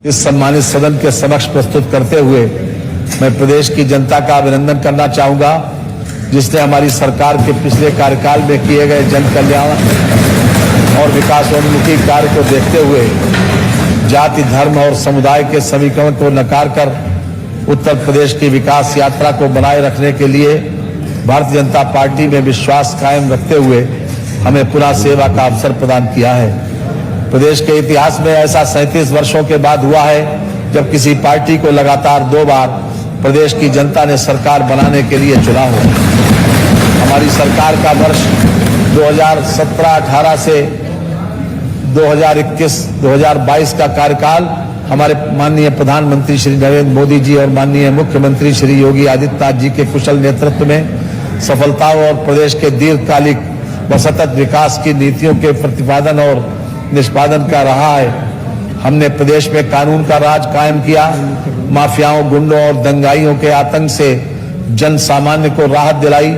इस सम्मानित सदन के समक्ष प्रस्तुत करते हुए मैं प्रदेश की जनता का अभिनंदन करना चाहूंगा, जिसने हमारी सरकार के पिछले कार्यकाल में किए गए जन कल्याण और विकासोन्मुखी कार्य को देखते हुए जाति, धर्म और समुदाय के समीकरण को नकार कर उत्तर प्रदेश की विकास यात्रा को बनाए रखने के लिए भारतीय जनता पार्टी में विश्वास कायम रखते हुए हमें पुनः सेवा का अवसर प्रदान किया है। प्रदेश के इतिहास में ऐसा 37 वर्षों के बाद हुआ है जब किसी पार्टी को लगातार 2 बार प्रदेश की जनता ने सरकार बनाने के लिए चुना हो। हमारी सरकार का वर्ष 2017-18 से 2021-2022 का कार्यकाल हमारे माननीय प्रधानमंत्री श्री नरेंद्र मोदी जी और माननीय मुख्यमंत्री श्री योगी आदित्यनाथ जी के कुशल नेतृत्व में सफलताओं और प्रदेश के दीर्घकालिक व सतत विकास की नीतियों के प्रतिपादन और निष्पादन का रहा है। हमने प्रदेश में कानून का राज कायम किया, माफियाओं, गुंडों और दंगाइयों के आतंक से जन सामान्य को राहत दिलाई,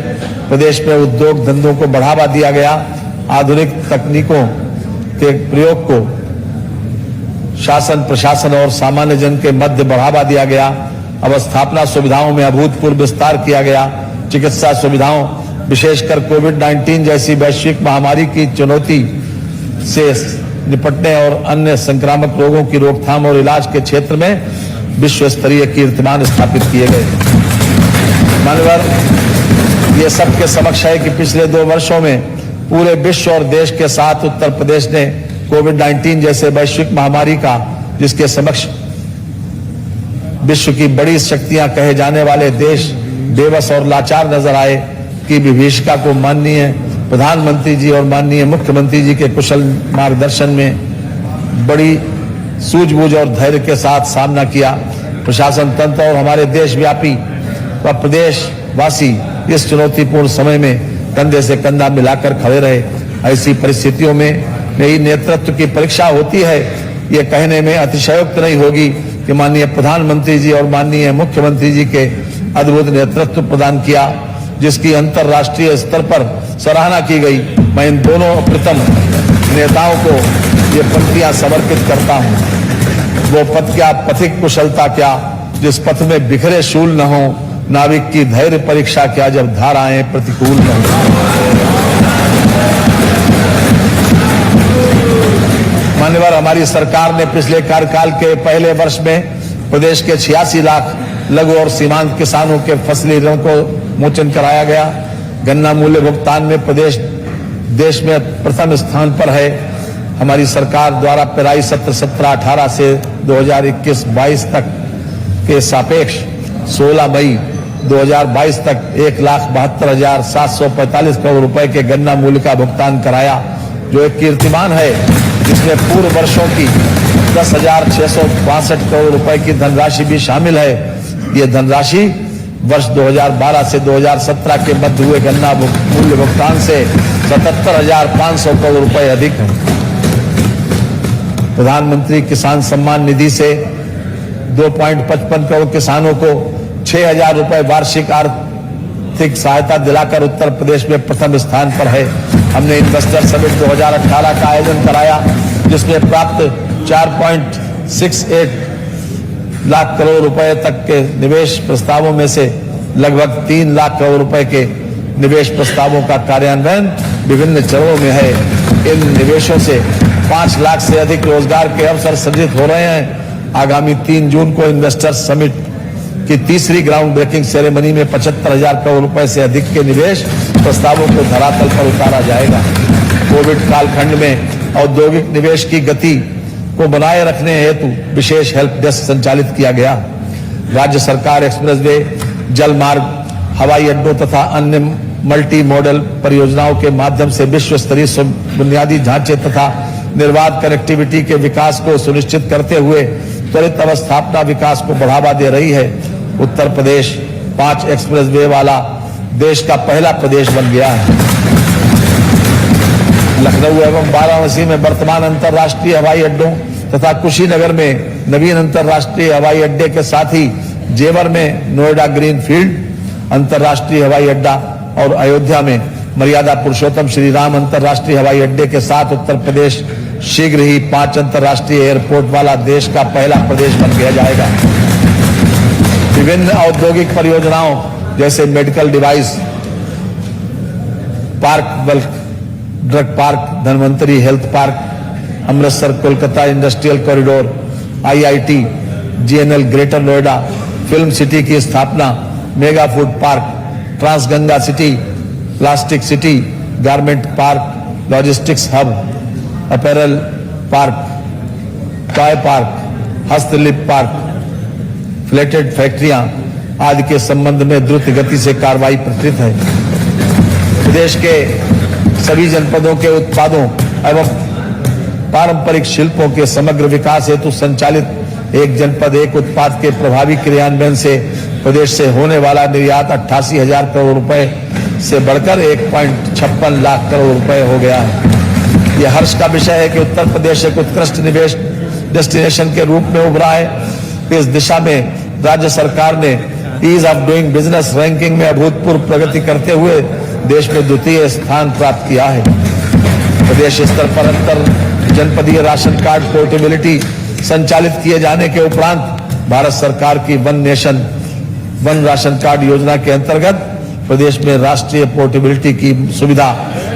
प्रदेश में उद्योग धंधों को बढ़ावा दिया गया, आधुनिक तकनीकों के प्रयोग को शासन, प्रशासन और सामान्य जन के मध्य बढ़ावा दिया गया, अवस्थापना सुविधाओं में अभूतपूर्व विस्तार किया गया, चिकित्सा सुविधाओं विशेषकर कोविड-19 जैसी वैश्विक महामारी की चुनौती से निपटने और अन्य संक्रामक रोगों की रोकथाम और इलाज के क्षेत्र में विश्व स्तरीय कीर्तिमान स्थापित किए गए। मान्यवर, ये सबके समक्ष है कि पिछले 2 वर्षों में पूरे विश्व और देश के साथ उत्तर प्रदेश ने कोविड-19 जैसे वैश्विक महामारी का, जिसके समक्ष विश्व की बड़ी शक्तियां कहे जाने वाले देश बेबस और लाचार नजर आए, की विभीषिका को माननीय प्रधानमंत्री जी और माननीय मुख्यमंत्री जी के कुशल मार्गदर्शन में बड़ी सूझबूझ और धैर्य के साथ सामना किया। प्रशासन तंत्र और हमारे देशव्यापी व प्रदेशवासी इस चुनौतीपूर्ण समय में कंधे से कंधा मिलाकर खड़े रहे। ऐसी परिस्थितियों में नई नेतृत्व की परीक्षा होती है, ये कहने में अतिशयोक्त नहीं होगी कि माननीय प्रधानमंत्री जी और माननीय मुख्यमंत्री जी के अद्भुत नेतृत्व प्रदान किया, जिसकी अंतर्राष्ट्रीय स्तर पर सराहना की गई। मैं इन दोनों अप्रतिम नेताओं को ये पंक्तियां समर्पित करता हूं। वो पथ क्या, पथिक कुशलता क्या, जिस पथ में बिखरे शूल न हो, नाविक की धैर्य परीक्षा क्या, जब धाराएं प्रतिकूल न हो। मान्यवर, हमारी सरकार ने पिछले कार्यकाल के पहले वर्ष में प्रदेश के 86 लाख लघु और सीमांत किसानों के फसली ऋण को मोचन कराया गया। गन्ना मूल्य भुगतान में प्रदेश देश में प्रथम स्थान पर है। हमारी सरकार द्वारा पेराई सत्र 17-18 से 2021-22 तक के सापेक्ष 16 मई 2022 तक 1,72,745 करोड़ रुपए के गन्ना मूल्य का भुगतान कराया, जो एक कीर्तिमान है, जिसमें पूर्व वर्षों की 10,662 करोड़ रुपए की धनराशि भी शामिल है। ये धनराशि वर्ष 2012 से 2017 के मध्य हुए गन्ना मूल्य भुगतान से 77,500 करोड़ रुपए अधिक है। प्रधानमंत्री किसान सम्मान निधि से 2.55 करोड़ किसानों को 6,000 रुपए वार्षिक आर्थिक सहायता दिलाकर उत्तर प्रदेश में प्रथम स्थान पर है। हमने इन्वेस्टर समिट 2018 का आयोजन कराया, जिसमें प्राप्त 4.68 लाख करोड़ रुपए तक के निवेश प्रस्तावों में से लगभग 3 लाख करोड़ रुपए के निवेश प्रस्तावों का कार्यान्वयन विभिन्न चरणों में है। इन निवेशों से 5 लाख से अधिक रोजगार के अवसर सृजित हो रहे हैं। आगामी 3 जून को इन्वेस्टर समिट की तीसरी ग्राउंड ब्रेकिंग सेरेमनी में 75,000 करोड़ रुपए से अधिक के निवेश प्रस्तावों को धरातल पर उतारा जाएगा। कोविड कालखंड में औद्योगिक निवेश की गति को बनाए रखने हेतु विशेष हेल्प डेस्क संचालित किया गया। राज्य सरकार एक्सप्रेसवे, जल मार्ग, हवाई अड्डों तथा अन्य मल्टी मॉडल परियोजनाओं के माध्यम से विश्व स्तरीय बुनियादी ढांचे तथा निर्बाध कनेक्टिविटी के विकास को सुनिश्चित करते हुए त्वरित अवस्थापना विकास को बढ़ावा दे रही है। उत्तर प्रदेश 5 एक्सप्रेसवे वाला देश का पहला प्रदेश बन गया है। लखनऊ एवं वाराणसी में वर्तमान अंतर्राष्ट्रीय हवाई अड्डों तथा कुशीनगर में नवीन अंतर्राष्ट्रीय हवाई अड्डे के साथ ही जेवर में नोएडा ग्रीन फील्ड अंतर्राष्ट्रीय हवाई अड्डा और अयोध्या में मर्यादा पुरुषोत्तम श्री राम अंतर्राष्ट्रीय हवाई अड्डे के साथ उत्तर प्रदेश शीघ्र ही 5 अंतर्राष्ट्रीय एयरपोर्ट वाला देश का पहला प्रदेश बन गया जाएगा। विभिन्न औद्योगिक परियोजनाओं जैसे medical device park, bulk drug park, Dhanvantari health park, Amritsar Kolkata industrial corridor, IIT, GNL greater Noida, film city की स्थापना, mega food park, Trans Ganga city, plastic city, garment park, logistics hub, apparel park, toy park, हस्तशिल्प पार्क, फ्लेटेड फैक्ट्रियां आदि के संबंध में द्रुत गति से कार्रवाई प्रचलित है। प्रदेश के सभी जनपदों के उत्पादों एवं पारंपरिक शिल्पों के समग्र विकास हेतु संचालित एक जनपद एक उत्पाद के प्रभावी क्रियान्वयन से प्रदेश से होने वाला निर्यात 88,000 करोड़ रुपए से बढ़कर 1.56 लाख करोड़ रुपए हो गया है। यह हर्ष का विषय है कि उत्तर प्रदेश एक उत्कृष्ट निवेश डेस्टिनेशन के रूप में उभरा है। इस दिशा में राज्य सरकार ने ease of doing business ranking में अभूतपूर्व प्रगति करते हुए देश में द्वितीय स्थान प्राप्त किया है। प्रदेश स्तर पर अंतर जनपदीय राशन कार्ड पोर्टेबिलिटी संचालित किए जाने के उपरांत भारत सरकार की one nation one ration card योजना के अंतर्गत प्रदेश में राष्ट्रीय पोर्टेबिलिटी की सुविधा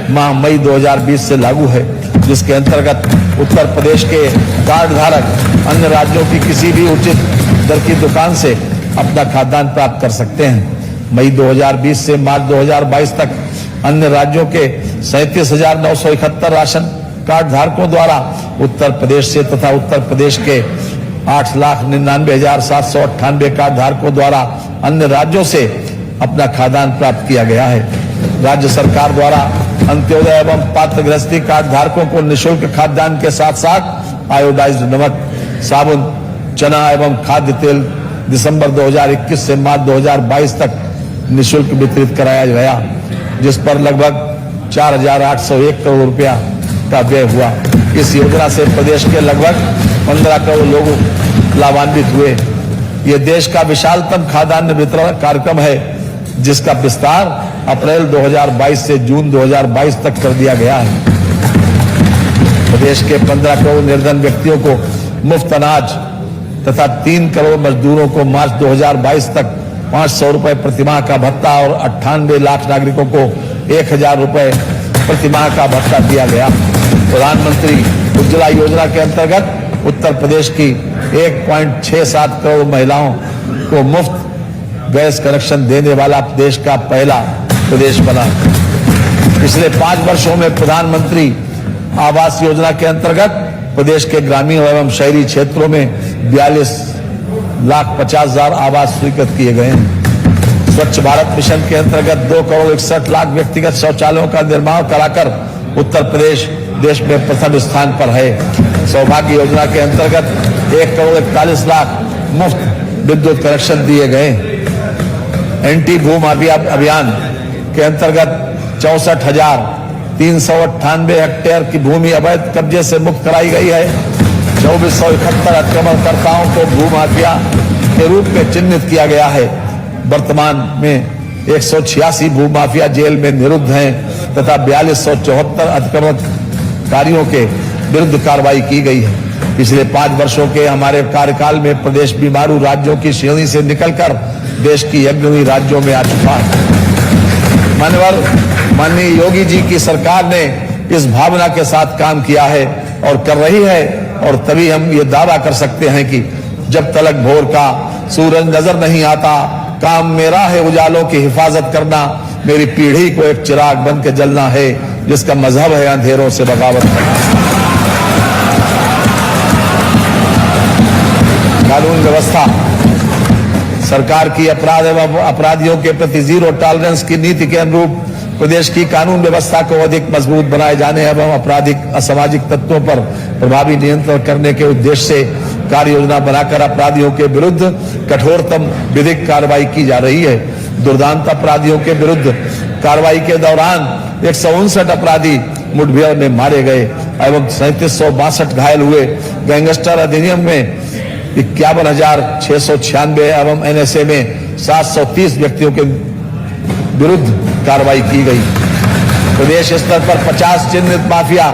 माह मई 2020 से लागू है, जिसके अंतर्गत उत्तर प्रदेश के कार्ड धारक अन्य राज्यों की किसी भी उचित दर की दुकान से अपना खाद्यान्न प्राप्त कर सकते हैं। मई 2020 से मार्च 2022 तक अन्य राज्यों के 37,971 राशन कार्ड धारकों द्वारा उत्तर प्रदेश से तथा उत्तर प्रदेश के 8,99,798 कार्ड धारकों द्वारा अन्य राज्यों से अपना खाद्यान्न प्राप्त किया गया है। राज्य सरकार द्वारा अंत्योदय एवं पात्र गृहस्थी कार्ड धारकों को निःशुल्क खाद्यान्न के साथ साथ आयोडाइज्ड नमक, साबुन, चना एवं खाद्य तेल दिसंबर 2021 से मार्च 2022 तक निःशुल्क वितरित कराया गया, जिस पर लगभग 4,801 करोड़ रुपया का व्यय हुआ। इस योजना से प्रदेश के लगभग 15 करोड़ लोग लाभान्वित हुए। यह देश का विशालतम खाद्यान्न वितरण कार्यक्रम है, जिसका विस्तार अप्रैल 2022 से जून 2022 तक कर दिया गया है। प्रदेश के 15 करोड़ निर्धन व्यक्तियों को मुफ्त अनाज तथा 3 करोड़ मजदूरों को मार्च 2022 तक 500 रुपए प्रतिमाह का भत्ता और 98 लाख नागरिकों को 1,000 रुपए प्रतिमाह का भत्ता दिया गया। प्रधानमंत्री उज्ज्वला योजना के अंतर्गत उत्तर प्रदेश की 1.67 करोड़ महिलाओं को मुफ्त गैस कनेक्शन देने वाला देश का पहला प्रदेश बना। पिछले 5 वर्षों में प्रधानमंत्री आवास योजना के अंतर्गत प्रदेश के ग्रामीण एवं शहरी क्षेत्रों में 42,50,000 आवास स्वीकृत किए गए हैं। स्वच्छ भारत मिशन के अंतर्गत 2,61,00,000 व्यक्तिगत शौचालयों का निर्माण कराकर उत्तर प्रदेश देश में प्रथम स्थान पर है। सौभाग्य योजना के अंतर्गत 1,41,00,000 मुफ्त विद्युत कनेक्शन दिए गए। एंटी भू माफिया अभियान के अंतर्गत 64,398 हेक्टेयर की भूमि अवैध कब्जे से मुक्त कराई गई है। 2,471 अतिक्रमणकर्ताओं को भू माफिया के रूप में चिन्हित किया गया है। वर्तमान में 186 भू माफिया जेल में निरुद्ध हैं तथा 4,274 अतिक्रमणकारियों के विरुद्ध कार्रवाई की गई है। पिछले 5 वर्षों के हमारे कार्यकाल में प्रदेश बीमारू राज्यों की श्रेणी से निकलकर देश की अग्रणी राज्यों में आ चुका है। माननीय योगी जी की सरकार ने इस भावना के साथ काम किया है और कर रही है, और तभी हम ये दावा कर सकते हैं कि जब तलक भोर का सूरज नजर नहीं आता, काम मेरा है उजालों की हिफाजत करना, मेरी पीढ़ी को एक चिराग बन के जलना है, जिसका मजहब है अंधेरों से बगावत करना। कानून व्यवस्था सरकार की अपराध एवं अपराधियों के प्रति जीरो टॉलरेंस की नीति के अनुरूप प्रदेश की कानून व्यवस्था को अधिक मजबूत बनाए जाने एवं आपराधिक असामाजिक तत्वों पर प्रभावी नियंत्रण करने के उद्देश्य से कार्य योजना बनाकर अपराधियों के विरुद्ध कठोरतम विधिक कार्रवाई की जा रही है। दुर्दांत अपराधियों के विरुद्ध कार्रवाई के दौरान 159 अपराधी मुठभेड़ में मारे गए एवं 3762 घायल हुए। गैंगस्टर अधिनियम में 51,696 एवं NSA में 730 व्यक्तियों के विरुद्ध कार्रवाई की गई। प्रदेश स्तर पर 50 चिन्हित माफिया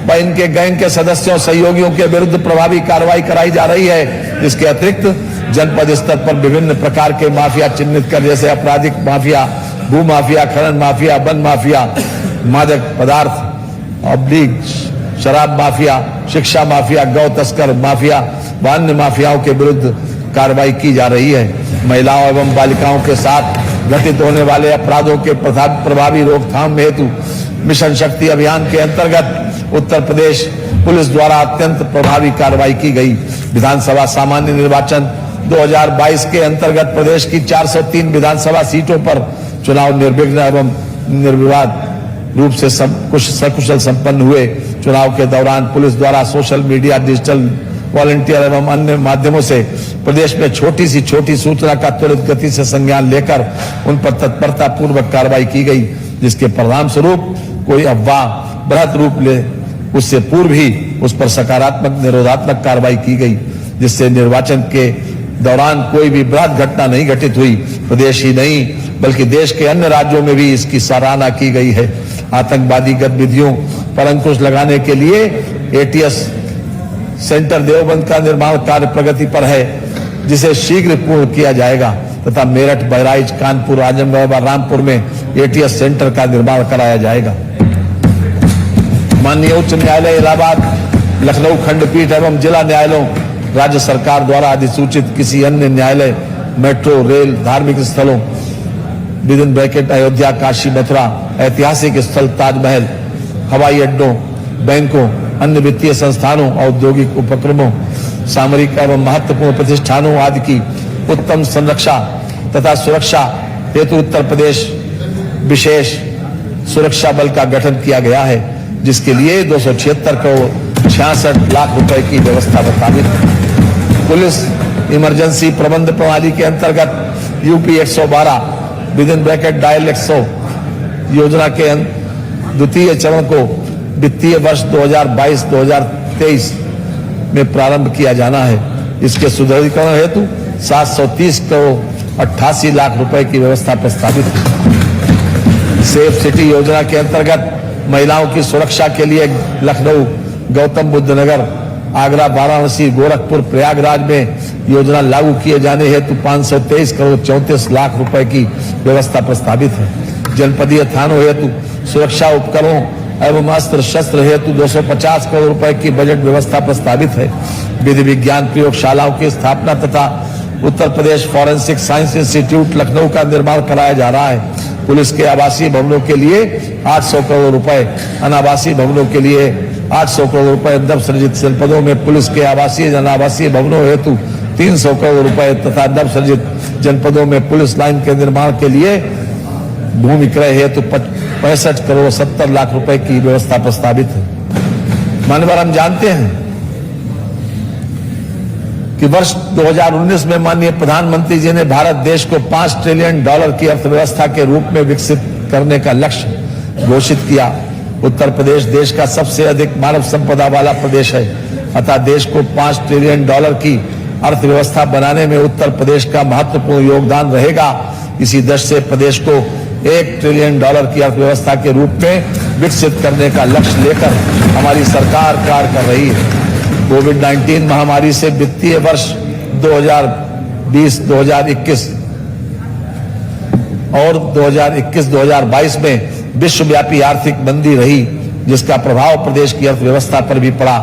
व इनके गैंग के सदस्यों सहयोगियों के विरुद्ध प्रभावी कार्रवाई कराई जा रही है। इसके अतिरिक्त जनपद स्तर पर विभिन्न प्रकार के माफिया चिन्हित कर, जैसे आपराधिक माफिया, भू माफिया, खनन माफिया, वन माफिया, मादक पदार्थ ऑब्लिग शराब माफिया, शिक्षा माफिया, गौ तस्कर माफिया व अन्य माफियाओं के विरुद्ध कार्रवाई की जा रही है। महिलाओं एवं बालिकाओं के साथ घटित होने वाले अपराधों के प्रभावी रोकथाम हेतु मिशन शक्ति अभियान के अंतर्गत उत्तर प्रदेश पुलिस द्वारा अत्यंत प्रभावी कार्रवाई की गई। विधानसभा सामान्य निर्वाचन 2022 के अंतर्गत प्रदेश की 403 विधानसभा सीटों पर चुनाव निर्विघ्न एवं निर्विवाद रूप से सकुशल संपन्न हुए। चुनाव के दौरान पुलिस द्वारा सोशल मीडिया, डिजिटल वॉलंटियर एवं अन्य माध्यमों से प्रदेश में छोटी से छोटी सूचना का त्वरित गति से संज्ञान लेकर उन पर तत्परता पूर्वक कार्रवाई की गई, जिसके परिणाम स्वरूप कोई अफवाह बृहत रूप ले उससे पूर्व ही उस पर सकारात्मक निरोधात्मक कार्रवाई की गई, जिससे निर्वाचन के दौरान कोई भी बृहत घटना नहीं घटित हुई। प्रदेश ही नहीं बल्कि देश के अन्य राज्यों में भी इसकी सराहना की गई है। आतंकवादी गतिविधियों पर अंकुश लगाने के लिए एटीएस सेंटर देवबंद का निर्माण कार्य प्रगति पर है, जिसे शीघ्र पूर्ण किया जाएगा तथा मेरठ, बहराइच, कानपुर, आजमगढ़ व रामपुर में एटीएस सेंटर का निर्माण कराया जाएगा। माननीय उच्च न्यायालय इलाहाबाद, लखनऊ खंडपीठ एवं जिला न्यायालयों, राज्य सरकार द्वारा अधिसूचित किसी अन्य न्यायालय, मेट्रो, रेल, धार्मिक स्थलों विदिन ब्रैकेट अयोध्या, काशी, मथुरा, ऐतिहासिक स्थल ताजमहल, हवाई अड्डों, बैंकों, अन्य वित्तीय संस्थानों, औद्योगिक उपक्रमों, सामरिक एवं महत्वपूर्ण प्रतिष्ठानों आदि की उत्तम संरक्षा तथा सुरक्षा हेतु उत्तर प्रदेश विशेष सुरक्षा बल का गठन किया गया है, जिसके लिए 276 करोड़ 66 लाख रुपए की व्यवस्था प्रस्तावित है। पुलिस इमरजेंसी प्रबंध प्रणाली के अंतर्गत यूपी 112 विदिन ब्रैकेट डायल 100 योजना के द्वितीय चरण को वित्तीय वर्ष 2022-2023 में प्रारंभ किया जाना है। इसके सुदृढ़ीकरण हेतु 730 करोड़ 88 लाख रुपए की व्यवस्था प्रस्तावित है। सेफ सिटी योजना के अंतर्गत महिलाओं की सुरक्षा के लिए लखनऊ, गौतम बुद्ध नगर, आगरा, वाराणसी, गोरखपुर, प्रयागराज में योजना लागू किए जाने हेतु 523 करोड़ 34 लाख रुपए की व्यवस्था प्रस्तावित है। जनपदीय थानों हेतु सुरक्षा उपकरणों एवं अस्त्र शस्त्र हेतु 250 करोड़ रुपए की बजट व्यवस्था प्रस्तावित है। विधि विज्ञान प्रयोगशालाओं की स्थापना तथा Uttar Pradesh forensic science institute Lucknow का निर्माण कराया जा रहा है। पुलिस के आवासीय भवनों के लिए 800 करोड़ रुपए, अनावासीय भवनों के लिए 800 करोड़ रुपए, नवसृजित जनपदों में पुलिस के आवासीय अनावासीय भवनों हेतु 300 करोड़ रुपए तथा नवसृजित जनपदों में पुलिस लाइन के निर्माण के लिए भूमि क्रय हेतु 65 करोड़ 70 लाख रुपए की व्यवस्था प्रस्तावित है। मान्यवर, हम जानते हैं कि वर्ष 2019 में माननीय प्रधानमंत्री जी ने भारत देश को $5 ट्रिलियन की अर्थव्यवस्था के रूप में विकसित करने का लक्ष्य घोषित किया। उत्तर प्रदेश देश का सबसे अधिक मानव संपदा वाला प्रदेश है, अतः देश को $5 ट्रिलियन की अर्थव्यवस्था बनाने में उत्तर प्रदेश का महत्वपूर्ण योगदान रहेगा। इसी दृष्टि से प्रदेश को $1 ट्रिलियन की अर्थव्यवस्था के रूप में विकसित करने का लक्ष्य लेकर हमारी सरकार कार्य कर रही है। कोविड-19 महामारी से वित्तीय वर्ष 2020-2021 और 2021-2022 में विश्वव्यापी आर्थिक मंदी रही, जिसका प्रभाव प्रदेश की अर्थव्यवस्था पर भी पड़ा।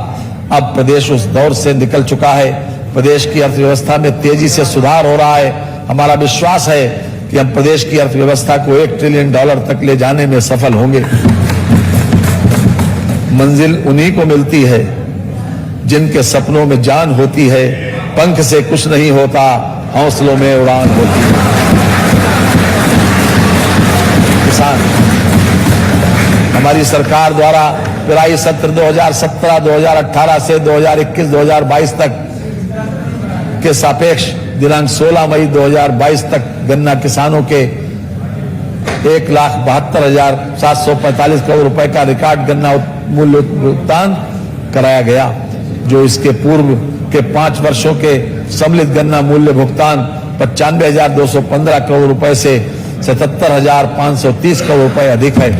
अब प्रदेश उस दौर से निकल चुका है। प्रदेश की अर्थव्यवस्था में तेजी से सुधार हो रहा है। हमारा विश्वास है कि हम प्रदेश की अर्थव्यवस्था को $1 ट्रिलियन तक ले जाने में सफल होंगे। मंजिल उन्हीं को मिलती है जिनके सपनों में जान होती है। पंख से कुछ नहीं होता, हौसलों में उड़ान होती है। किसान, हमारी सरकार द्वारा पेराई सत्र 2017-2018 से 2021-2022 तक के सापेक्ष दिनांक 16 मई 2022 तक गन्ना किसानों के 1,72,745 करोड़ रुपए का रिकॉर्ड गन्ना मूल्य भुगतान कराया गया, जो इसके पूर्व के 5 वर्षों के सम्मिलित गन्ना मूल्य भुगतान 95,215 करोड़ रुपए से 77,530 करोड़ रुपए अधिक है।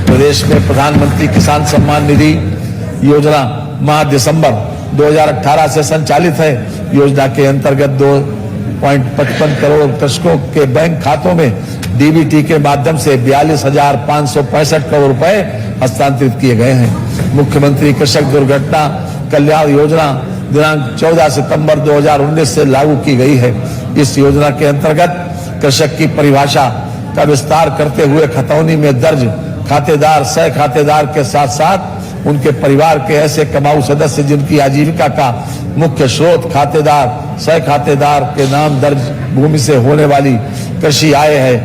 प्रदेश में प्रधानमंत्री किसान सम्मान निधि, योजना माह दिसंबर 2018 से संचालित है। योजना के अंतर्गत 2.55 करोड़ कृषकों के बैंक खातों में डीबीटी के माध्यम से 42,565 करोड़ रुपए हस्तांतरित किए गए हैं। मुख्यमंत्री कृषक दुर्घटना कल्याण योजना दिनांक 14 सितंबर 2019 से लागू की गई है। इस योजना के अंतर्गत कृषक की परिभाषा का विस्तार करते हुए खतौनी में दर्ज खातेदार, सह खातेदार के साथ साथ उनके परिवार के ऐसे कमाऊ सदस्य जिनकी आजीविका का मुख्य स्रोत खातेदार, सह खातेदार के नाम दर्ज भूमि से होने वाली कृषि आय है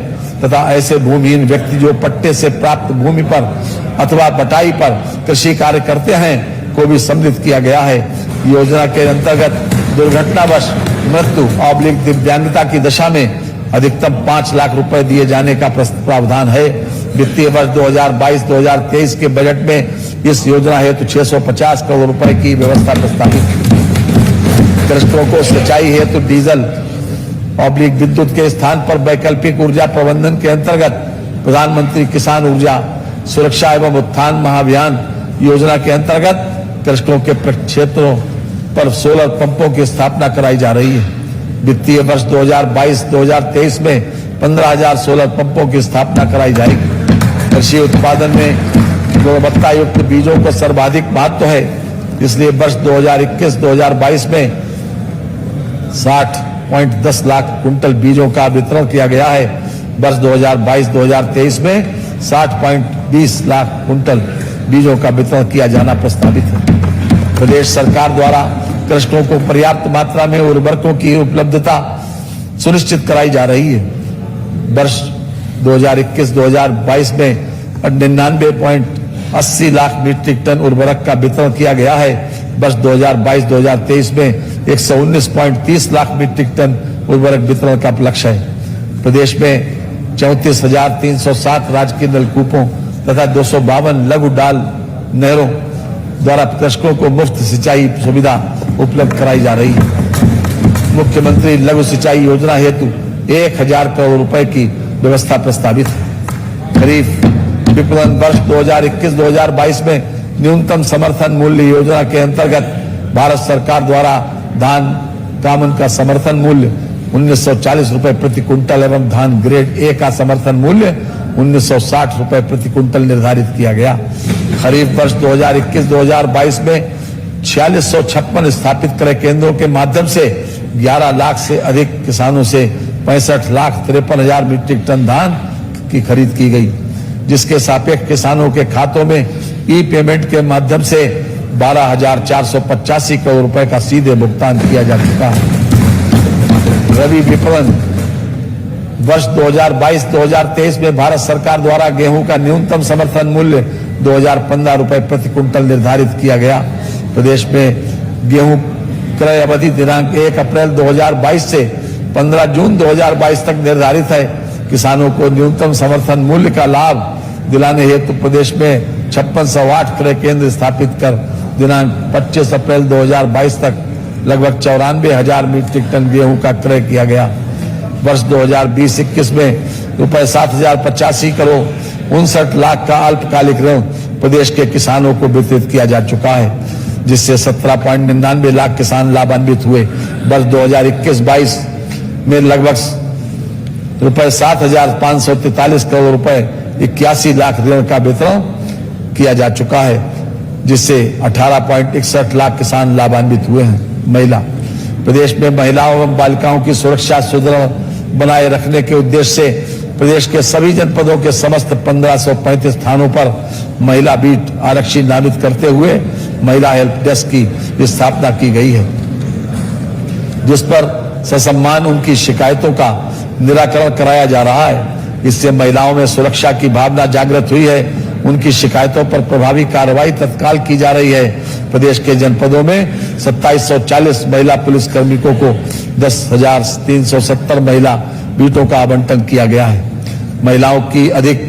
तथा ऐसे भूमिहीन व्यक्ति जो पट्टे से प्राप्त भूमि पर अथवा बटाई पर कृषि कार्य करते हैं को भी सम्मिलित किया गया है। योजना के अंतर्गत दुर्घटनावश मृत्यु / दिव्यांगता की दशा में अधिकतम 5 लाख रुपए दिए जाने का प्रावधान है। वित्तीय वर्ष 2022-2023 के बजट में इस योजना हेतु 650 करोड़ रुपए की व्यवस्था प्रस्तावित। कृषकों को सिंचाई हेतु डीजल / विद्युत के स्थान पर वैकल्पिक ऊर्जा प्रबंधन के अंतर्गत प्रधानमंत्री किसान ऊर्जा सुरक्षा एवं उत्थान महाअभियान योजना के अंतर्गत कृषकों के क्षेत्रों पर सोलर पंपों की स्थापना कराई जा रही है। वित्तीय वर्ष 2022-2023 में 15,000 सोलर पंपों की स्थापना कराई जाएगी। कृषि उत्पादन में गुणवत्ता युक्त बीजों को सर्वाधिक महत्व है, इसलिए वर्ष 2021-2022 में 60.10 लाख कुंटल बीजों का वितरण किया गया है। वर्ष 2022-2023 में 60.20 लाख कुंटल बीजों का वितरण किया जाना प्रस्तावित है। प्रदेश सरकार द्वारा कृषकों को पर्याप्त मात्रा में उर्वरकों की उपलब्धता सुनिश्चित कराई जा रही है। वर्ष 2021-2022 में 99.80 लाख मीट्रिक टन उर्वरक का वितरण किया गया है। वर्ष 2022-2023 में 119.30 लाख मीट्रिक टन उर्वरक वितरण का लक्ष्य है। प्रदेश में 34,307 राजकीय नलकूपों तथा 252 लघु डाल नहरों द्वारा कृषकों को मुफ्त सिंचाई सुविधा उपलब्ध कराई जा रही है। मुख्यमंत्री लघु सिंचाई योजना हेतु 1,000 करोड़ रुपए की व्यवस्था प्रस्तावित है। खरीफ विपणन वर्ष 2021-2022 में न्यूनतम समर्थन मूल्य योजना के अंतर्गत भारत सरकार द्वारा धान कामन का समर्थन मूल्य 1940 रुपए प्रति कुंटल एवं धान ग्रेड ए का समर्थन मूल्य 1960 रुपए प्रति कुंटल निर्धारित किया गया। खरीफ वर्ष 2021-2022 में 4656 स्थापित क्रय केंद्रों के माध्यम से 11 लाख से अधिक किसानों से 65,53,000 मीट्रिक टन धान की खरीद की गई, जिसके सापेक्ष किसानों के खातों में ई पेमेंट के माध्यम से 12,485 करोड़ रुपए का सीधे भुगतान किया जा चुका है। रबी विपणन वर्ष 2022-2023 में भारत सरकार द्वारा गेहूं का न्यूनतम समर्थन मूल्य 2,015 रुपए प्रति कुंटल निर्धारित किया गया। प्रदेश में गेहूं क्रय अवधि दिनांक 1 अप्रैल 2022 से 15 जून 2022 तक निर्धारित है। किसानों को न्यूनतम समर्थन मूल्य का लाभ दिलाने हेतु प्रदेश में 5608 क्रय केंद्र स्थापित कर दिनांक 25 अप्रैल 2022 तक लगभग 94,000 मीट्रिक टन गेहूं का क्रय किया गया। वर्ष 2020-21 में रुपए 7,085 करोड़ 59 लाख का अल्पकालिक ऋण प्रदेश के किसानों को वितरित किया जा चुका है, जिससे 17.99 लाख किसान लाभान्वित हुए। वर्ष 2021-22 में लगभग रुपए 7,543 करोड़ रुपए 81 लाख ऋण का वितरण किया जा चुका है, जिससे 18.61 लाख किसान लाभान्वित हुए हैं। महिला प्रदेश में महिलाओं एवं बालिकाओं की सुरक्षा सुदृढ़ बनाए रखने के उद्देश्य से प्रदेश के सभी जनपदों के समस्त 1535 स्थानों पर महिला बीट आरक्षी नामित करते हुए महिला हेल्प डेस्क की स्थापना की गई है, जिस पर ससम्मान उनकी शिकायतों का निराकरण कराया जा रहा है। इससे महिलाओं में सुरक्षा की भावना जागृत हुई है। उनकी शिकायतों पर प्रभावी कार्रवाई तत्काल की जा रही है। प्रदेश के जनपदों में 2740 महिला पुलिस कार्मिकों को 10,370 महिला बीटों का आवंटन किया गया है। महिलाओं की अधिक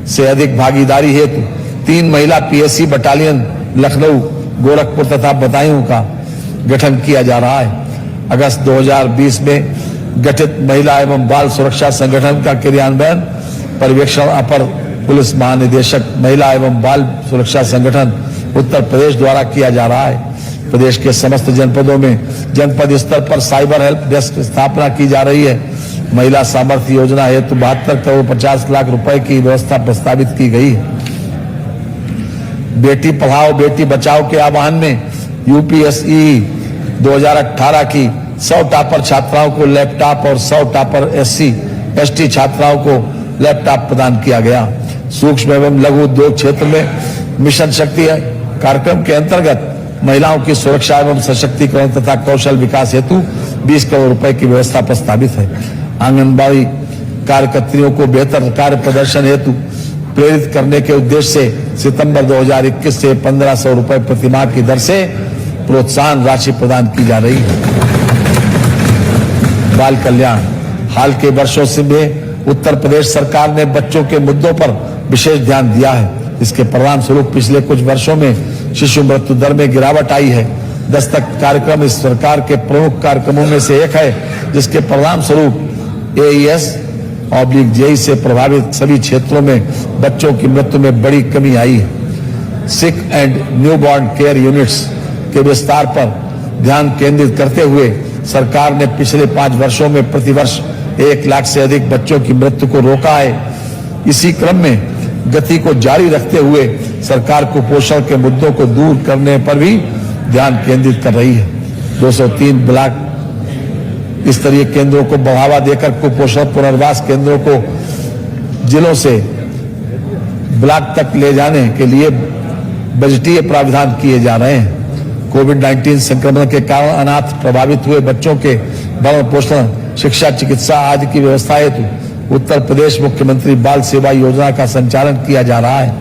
से अधिक भागीदारी हेतु 3 महिला पीएससी बटालियन लखनऊ, गोरखपुर तथा बदायूं का गठन किया जा रहा है। अगस्त 2020 में गठित महिला एवं बाल सुरक्षा संगठन का क्रियान्वयन पर्यवेक्षण अपर पुलिस महानिदेशक महिला एवं बाल सुरक्षा संगठन उत्तर प्रदेश द्वारा किया जा रहा है। प्रदेश के समस्त जनपदों में जनपद स्तर पर साइबर हेल्प डेस्क स्थापना की जा रही है। महिला सामर्थ्य योजना हेतु 72 करोड़ 50 लाख रुपए की व्यवस्था प्रस्तावित की गई है। बेटी पढ़ाओ बेटी बचाओ के आह्वान में यूपीएसई 2018 की 100 टॉपर छात्राओं को लैपटॉप और 100 टॉपर SC/ST छात्राओं को लैपटॉप प्रदान किया गया। सूक्ष्म एवं लघु उद्योग क्षेत्र में मिशन शक्ति कार्यक्रम के अंतर्गत महिलाओं की सुरक्षा एवं सशक्तिकरण तथा कौशल विकास हेतु 20 करोड़ रुपए की व्यवस्था प्रस्तावित है। आंगनबाड़ी कार्यकर्तियों को बेहतर कार्य प्रदर्शन हेतु प्रेरित करने के उद्देश्य से सितंबर 2021 से 1500 रुपए प्रतिमाह की दर से प्रोत्साहन राशि प्रदान की जा रही है। बाल कल्याण हाल के वर्षों से में उत्तर प्रदेश सरकार ने बच्चों के मुद्दों पर विशेष ध्यान दिया है। इसके परिणाम स्वरूप पिछले कुछ वर्षों में शिशु मृत्यु दर में गिरावट आई है। दस्तक कार्यक्रम इस सरकार के प्रमुख कार्यक्रमों में से एक है, जिसके परिणाम स्वरूप AES/JEE से प्रभावित सभी क्षेत्रों में बच्चों की मृत्यु में बड़ी कमी आई है। Sick and newborn care units के विस्तार पर ध्यान केंद्रित करते हुए सरकार ने पिछले 5 वर्षों में प्रतिवर्ष 1 लाख से अधिक बच्चों की मृत्यु को रोका है। इसी क्रम में गति को जारी रखते हुए सरकार कुपोषण के मुद्दों को दूर करने पर भी ध्यान केंद्रित कर रही है। 203 ब्लॉक स्तरीय केंद्रों को बढ़ावा देकर कुपोषण पुनर्वास केंद्रों को जिलों से ब्लॉक तक ले जाने के लिए बजटीय प्रावधान किए जा रहे हैं। कोविड-19 संक्रमण के कारण अनाथ प्रभावित हुए बच्चों के भरण पोषण, शिक्षा, चिकित्सा आदि की व्यवस्था हेतु उत्तर प्रदेश मुख्यमंत्री बाल सेवा योजना का संचालन किया जा रहा है।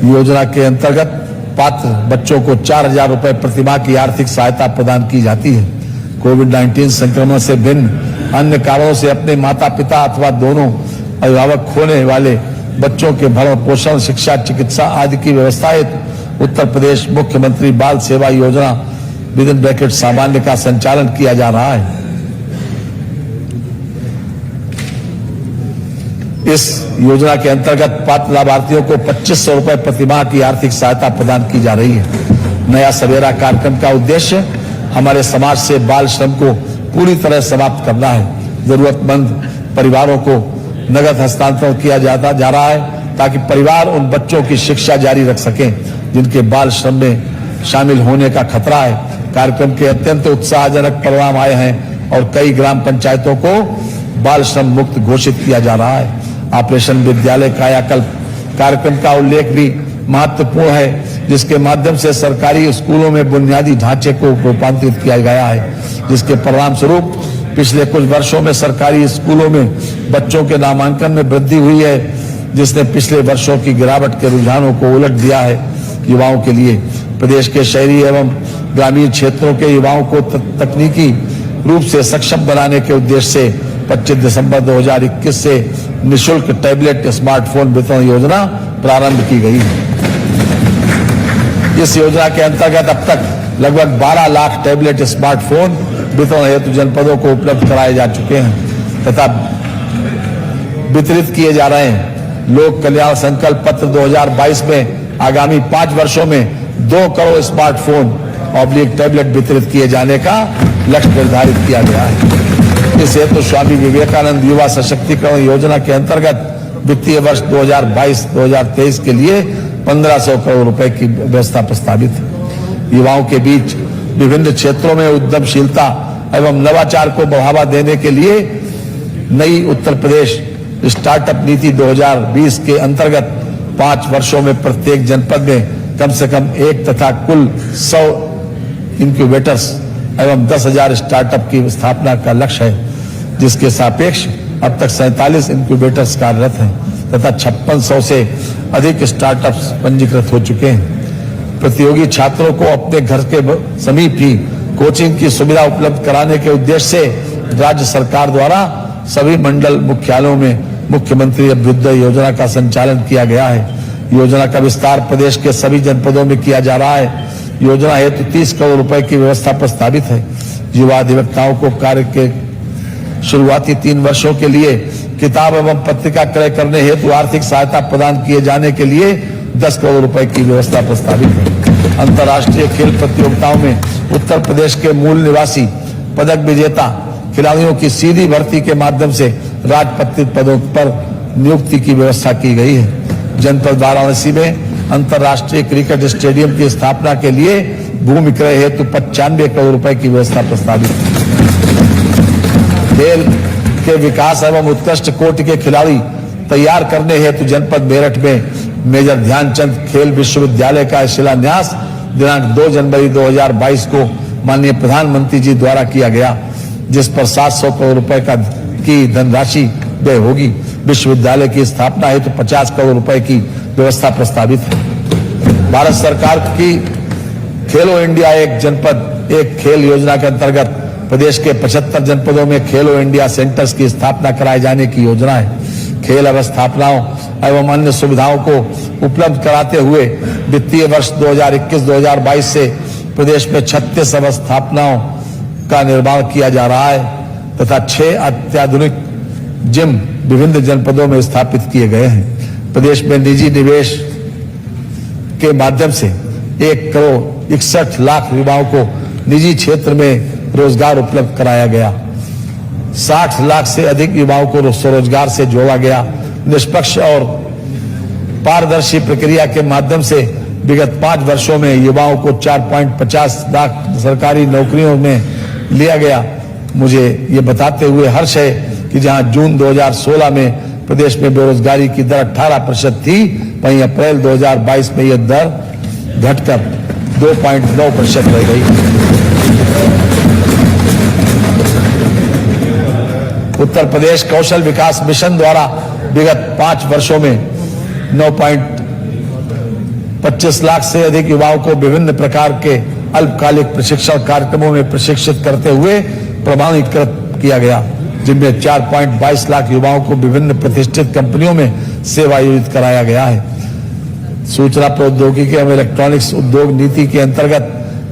योजना के अंतर्गत पात्र बच्चों को 4000 रुपए प्रतिमाह की आर्थिक सहायता प्रदान की जाती है। कोविड-19 संक्रमण से भिन्न अन्य कारणों से अपने माता पिता अथवा दोनों अभिभावक खोने वाले बच्चों के भरण पोषण, शिक्षा, चिकित्सा आदि की व्यवस्था हेतु उत्तर प्रदेश मुख्यमंत्री बाल सेवा योजना (सामान्य) का संचालन किया जा रहा है। इस योजना के अंतर्गत पात्र लाभार्थियों को 2500 रुपए प्रतिमाह की आर्थिक सहायता प्रदान की जा रही है। नया सवेरा कार्यक्रम का उद्देश्य हमारे समाज से बाल श्रम को पूरी तरह समाप्त करना है। जरूरतमंद परिवारों को नगद हस्तांतरण किया जा रहा है ताकि परिवार उन बच्चों की शिक्षा जारी रख सकें जिनके बाल श्रम में शामिल होने का खतरा है। कार्यक्रम के अत्यंत उत्साहजनक परिणाम आए हैं और कई ग्राम पंचायतों को बाल श्रम मुक्त घोषित किया जा रहा है। ऑपरेशन विद्यालय कायाकल्प कार्यक्रम का उल्लेख भी महत्वपूर्ण है, जिसके माध्यम से सरकारी स्कूलों में बुनियादी ढांचे को रूपांतरित किया गया है, जिसके परिणाम स्वरूप पिछले कुछ वर्षों में सरकारी स्कूलों में बच्चों के नामांकन में वृद्धि हुई है, जिसने पिछले वर्षों की गिरावट के रुझानों को उलट दिया है। युवाओं के लिए प्रदेश के शहरी एवं ग्रामीण क्षेत्रों के युवाओं को तकनीकी रूप से सक्षम बनाने के उद्देश्य से 25 दिसंबर 2021 से निःशुल्क टैबलेट स्मार्टफोन वितरण योजना प्रारंभ की गई है। इस योजना के अंतर्गत अब तक लगभग 12 लाख टैबलेट स्मार्टफोन वितरण हेतु जनपदों को उपलब्ध कराए जा चुके हैं तथा वितरित किए जा रहे हैं। लोक कल्याण संकल्प पत्र 2022 में आगामी 5 वर्षों में 2 करोड़ स्मार्टफोन टैबलेट वितरित किए जाने का लक्ष्य निर्धारित किया गया है। इस हेतु स्वामी विवेकानंद युवा सशक्तिकरण योजना के अंतर्गत वित्तीय वर्ष 2022-2023 के लिए 1500 करोड़ रुपए की व्यवस्था प्रस्तावित है। युवाओं के बीच विभिन्न क्षेत्रों में उद्यमशीलता एवं नवाचार को बढ़ावा देने के लिए नई उत्तर प्रदेश स्टार्टअप नीति 2020 के अंतर्गत 5 वर्षों में प्रत्येक जनपद में कम से कम 1 तथा कुल 100 इंक्यूबेटर्स एवं 10,000 स्टार्टअप की स्थापना का लक्ष्य है, जिसके सापेक्ष अब तक 47 इंक्यूबेटर्स कार्यरत हैं तथा 5600 से अधिक स्टार्टअप्स पंजीकृत हो चुके हैं। प्रतियोगी छात्रों को अपने घर के समीप ही कोचिंग की सुविधा उपलब्ध कराने के उद्देश्य से राज्य सरकार द्वारा सभी मंडल मुख्यालयों में मुख्यमंत्री अभ्युदय योजना का संचालन किया गया है। योजना का विस्तार प्रदेश के सभी जनपदों में किया जा रहा है। योजना हेतु 30 करोड़ रुपए की व्यवस्था प्रस्तावित है। युवा अधिवक्ताओं को कार्य के शुरुआती 3 वर्षों के लिए किताब एवं पत्रिका क्रय करने हेतु आर्थिक सहायता प्रदान किए जाने के लिए 10 करोड़ रुपए की व्यवस्था प्रस्तावित है। अंतर्राष्ट्रीय खेल प्रतियोगिताओं में उत्तर प्रदेश के मूल निवासी पदक विजेता खिलाड़ियों की सीधी भर्ती के माध्यम से राजपत्रित पदों पर नियुक्ति की व्यवस्था की गई है। जनपद वाराणसी में अंतर्राष्ट्रीय क्रिकेट स्टेडियम की स्थापना के लिए भूमि क्रय हेतु 95 करोड़ रुपए की व्यवस्था प्रस्तावित है। खेल के विकास एवं उत्कृष्ट कोटि के खिलाड़ी तैयार करने हेतु जनपद मेरठ में मेजर ध्यानचंद खेल विश्वविद्यालय का शिलान्यास दिनांक 2 जनवरी 2022 को माननीय प्रधानमंत्री जी द्वारा किया गया, जिस पर 700 करोड़ रुपए की धनराशि व्यय होगी। विश्वविद्यालय की स्थापना हेतु 50 करोड़ रुपए की व्यवस्था प्रस्तावित है। भारत सरकार की खेलो इंडिया एक जनपद एक खेल योजना के अंतर्गत प्रदेश के 75 जनपदों में खेलो इंडिया सेंटर्स की स्थापना कराए जाने की योजना है। खेल अवस्थापनाओं एवं अन्य सुविधाओं को उपलब्ध कराते हुए वित्तीय वर्ष 2021-2022 से प्रदेश में 36 अवस्थापनाओं का निर्माण किया जा रहा है तथा 6 अत्याधुनिक जिम विभिन्न जनपदों में स्थापित किए गए हैं। प्रदेश में निजी निवेश के माध्यम से 1 करोड़ 61 लाख युवाओं को निजी क्षेत्र में रोजगार उपलब्ध कराया गया। 60 लाख से अधिक युवाओं को स्वरोजगार से जोड़ा गया। निष्पक्ष और पारदर्शी प्रक्रिया के माध्यम से विगत 5 वर्षों में युवाओं को 4.50 लाख सरकारी नौकरियों में लिया गया। मुझे ये बताते हुए हर्ष है कि जहां जून 2016 में प्रदेश में बेरोजगारी की दर 18% थी, वहीं अप्रैल 2022 में यह दर घटकर 2.9% रह गई। उत्तर प्रदेश कौशल विकास मिशन द्वारा विगत 5 वर्षों में 9.25 लाख से अधिक युवाओं को विभिन्न प्रकार के अल्पकालिक प्रशिक्षण कार्यक्रमों में प्रशिक्षित करते हुए प्रमाणीकृत किया गया, जिनमें 4.22 लाख युवाओं को विभिन्न प्रतिष्ठित कंपनियों में सेवायोजित कराया गया है। सूचना प्रौद्योगिकी एवं इलेक्ट्रॉनिक्स उद्योग नीति के अंतर्गत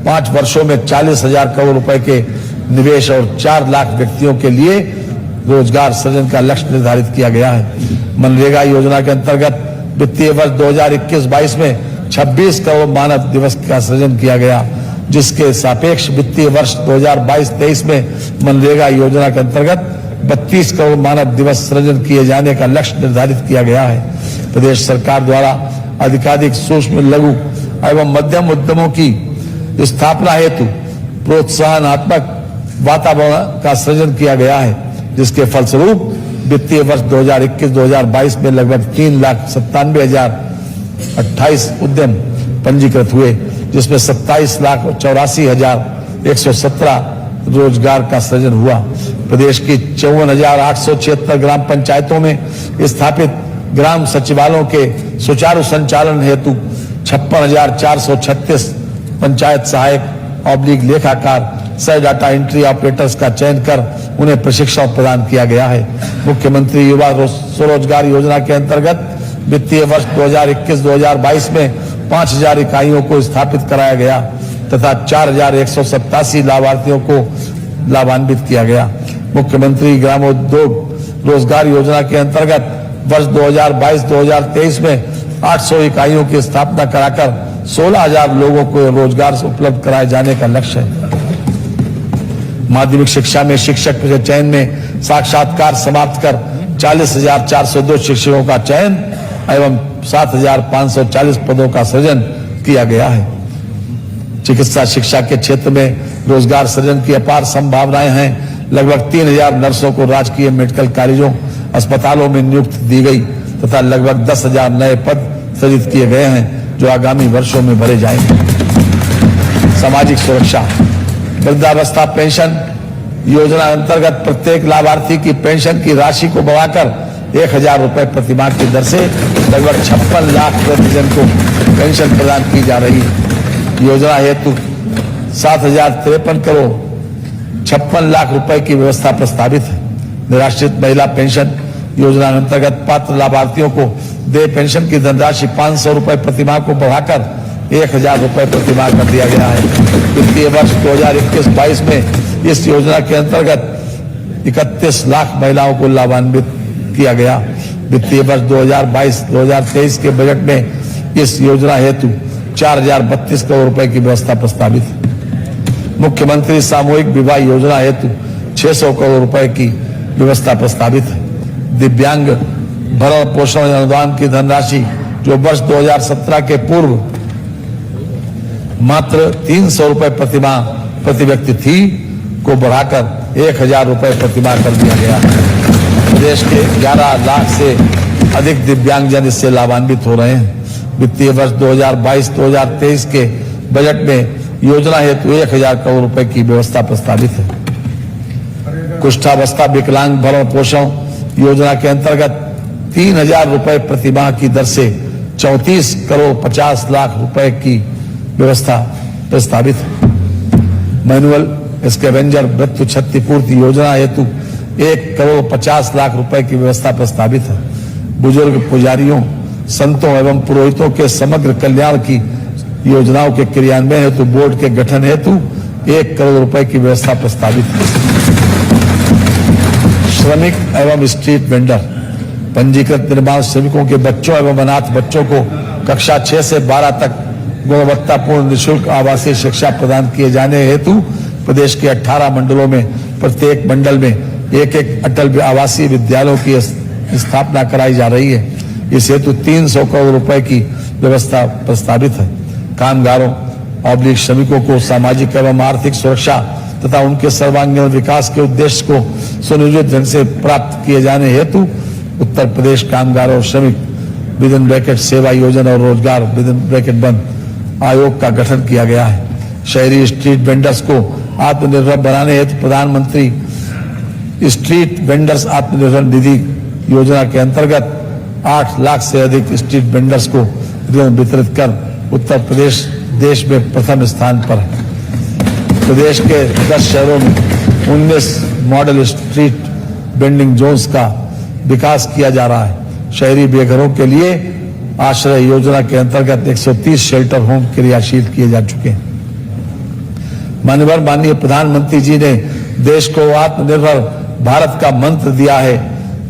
5 वर्षों में 40,000 करोड़ रुपए के निवेश और 4 लाख व्यक्तियों के लिए रोजगार सृजन का लक्ष्य निर्धारित किया गया है। मनरेगा योजना के अंतर्गत वित्तीय वर्ष 2021-22 में 26 करोड़ मानव दिवस का सृजन किया गया, जिसके सापेक्ष वित्तीय वर्ष 2022-23 में मनरेगा योजना के अंतर्गत 32 करोड़ मानव दिवस सृजन किए जाने का लक्ष्य निर्धारित किया गया है। प्रदेश सरकार द्वारा अधिकाधिक सूक्ष्म लघु एवं मध्यम उद्यमों की स्थापना हेतु प्रोत्साहनात्मक वातावरण का सृजन किया गया है, जिसके फलस्वरूप वित्तीय वर्ष 2021-2022 में लगभग 3,97,028 उद्यम पंजीकृत हुए, जिसमें 27,84,117 रोजगार का सृजन हुआ। प्रदेश की 54,876 ग्राम पंचायतों में स्थापित ग्राम सचिवालयों के सुचारू संचालन हेतु 56,436 पंचायत सहायक ऑब्लिक लेखाकार सह डाटा एंट्री ऑपरेटर्स का चयन कर उन्हें प्रशिक्षण प्रदान किया गया है। मुख्यमंत्री युवा स्वरोजगार योजना के अंतर्गत वित्तीय वर्ष 2021-2022 में 5,000 इकाइयों को स्थापित कराया गया तथा 4,187 लाभार्थियों को लाभान्वित किया गया। मुख्यमंत्री ग्रामोद्योग रोजगार योजना के अंतर्गत वर्ष 2022-2023 में 800 इकाइयों की स्थापना कराकर 16,000 लोगों को रोजगार उपलब्ध कराए जाने का लक्ष्य है। माध्यमिक शिक्षा में शिक्षक के चयन में साक्षात्कार समाप्त कर 40,402 शिक्षकों का चयन एवं 7,540 पदों का सृजन किया गया है। चिकित्सा शिक्षा के क्षेत्र में रोजगार सृजन की अपार संभावनाएं हैं। लगभग 3,000 नर्सों को राजकीय मेडिकल कॉलेजों अस्पतालों में नियुक्ति दी गई तथा लगभग 10,000 नए पद सृजित किए गए हैं, जो आगामी वर्षों में भरे जाएंगे। सामाजिक सुरक्षा वृद्धावस्था पेंशन योजना अंतर्गत प्रत्येक लाभार्थी की पेंशन की राशि को बढ़ाकर 1,000 रुपए प्रतिमाह की दर से लगभग 56 लाख वृद्धजन को पेंशन प्रदान की जा रही है। योजना हेतु 7,053 करोड़ 56 लाख रुपए की व्यवस्था प्रस्तावित है। निराश्रित महिला पेंशन योजना अंतर्गत पात्र लाभार्थियों को देय पेंशन की धनराशि 500 रुपए प्रतिमाह को बढ़ाकर 1,000 रुपए प्रतिमाह कर दिया गया है। वित्तीय वर्ष 2021-22 में इस योजना के अंतर्गत 31 लाख महिलाओं को लाभान्वित किया गया। वित्तीय वर्ष 2022-2023 के बजट में इस योजना हेतु 4032 करोड़ रुपए की व्यवस्था प्रस्तावित है। मुख्यमंत्री सामूहिक विवाह योजना हेतु 600 करोड़ रुपए की व्यवस्था प्रस्तावित है। दिव्यांग भरण पोषण अनुदान की धनराशि जो वर्ष 2017 के पूर्व मात्र 300 रुपए प्रतिमाह प्रति व्यक्ति थी को बढ़ाकर 1000 रुपए प्रतिमाह कर दिया गया है। प्रदेश के 11 लाख से अधिक दिव्यांगजन इससे लाभान्वित हो रहे हैं। वित्तीय वर्ष 2022-2023 के बजट में योजना हेतु 1000 करोड़ रुपए की व्यवस्था प्रस्तावित है। कुष्ठावस्था विकलांग भरण पोषण योजना के अंतर्गत 3000 रुपए प्रतिमाह की दर से 34 करोड़ 50 लाख रुपए की व्यवस्था प्रस्तावित है। मैनुअल स्कैवेंजर मृत्यु क्षतिपूर्ति योजना हेतु 1 करोड़ 50 लाख रुपए की व्यवस्था प्रस्तावित है। बुजुर्ग पुजारियों, संतों एवं पुरोहितों के समग्र कल्याण की योजनाओं के क्रियान्वयन हेतु बोर्ड के गठन हेतु 1 करोड़ रुपए की व्यवस्था प्रस्तावित है। श्रमिक एवं स्ट्रीट वेंडर, पंजीकृत निर्माण श्रमिकों के बच्चों एवं अनाथ बच्चों को कक्षा 6 से 12 तक गुणवत्तापूर्ण निःशुल्क आवासीय शिक्षा प्रदान किए जाने हेतु प्रदेश के 18 मंडलों में प्रत्येक मंडल में एक अटल आवासीय विद्यालयों की स्थापना कराई जा रही है। इस हेतु 300 करोड़ रुपए की व्यवस्था प्रस्तावित है। कामगारों श्रमिकों को सामाजिक एवं आर्थिक सुरक्षा तथा उनके सर्वांगीण विकास के उद्देश्य को सुनियोजित ढंग से प्राप्त किए जाने हेतु उत्तर प्रदेश कामगार और श्रमिक विदिन ब्रैकेट सेवा योजना और रोजगार विदिन ब्रैकेट बंद आयोग का गठन किया गया है। शहरी स्ट्रीट वेंडर्स को आत्मनिर्भर बनाने हेतु प्रधानमंत्री स्ट्रीट वेंडर्स आत्मनिर्भर निधि योजना के अंतर्गत 8 लाख से अधिक स्ट्रीट वेंडर्स को ऋण वितरित कर उत्तर प्रदेश देश में प्रथम स्थान पर है। प्रदेश के 10 शहरों में 19 मॉडल स्ट्रीट वेंडिंग जोन्स का विकास किया जा रहा है। शहरी बेघरों के लिए आश्रय योजना के अंतर्गत 130 शेल्टर होम क्रियाशील किए जा चुके हैं। माननीय प्रधानमंत्री जी ने देश को आत्मनिर्भर भारत का मंत्र दिया है,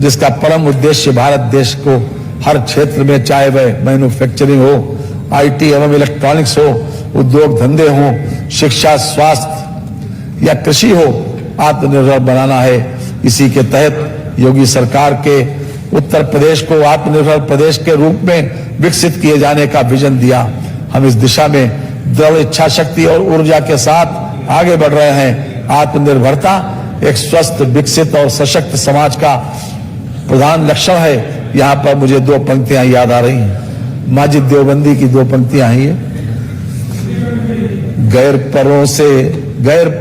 जिसका परम उद्देश्य भारत देश को हर क्षेत्र में, चाहे वह मैन्युफैक्चरिंग हो, आईटी एवं इलेक्ट्रॉनिक्स हो, उद्योग धंधे हो, शिक्षा, स्वास्थ्य या कृषि हो, आत्मनिर्भर बनाना है। इसी के तहत योगी सरकार के उत्तर प्रदेश को आत्मनिर्भर प्रदेश के रूप में विकसित किए जाने का विजन दिया। हम इस दिशा में दृढ़ इच्छा शक्ति और ऊर्जा के साथ आगे बढ़ रहे हैं। आत्मनिर्भरता एक स्वस्थ, विकसित और सशक्त समाज का प्रधान लक्षण है। यहाँ पर मुझे 2 पंक्तियां याद आ रही हैं। माजिद देवबंदी की 2 पंक्तियां हैं। गैर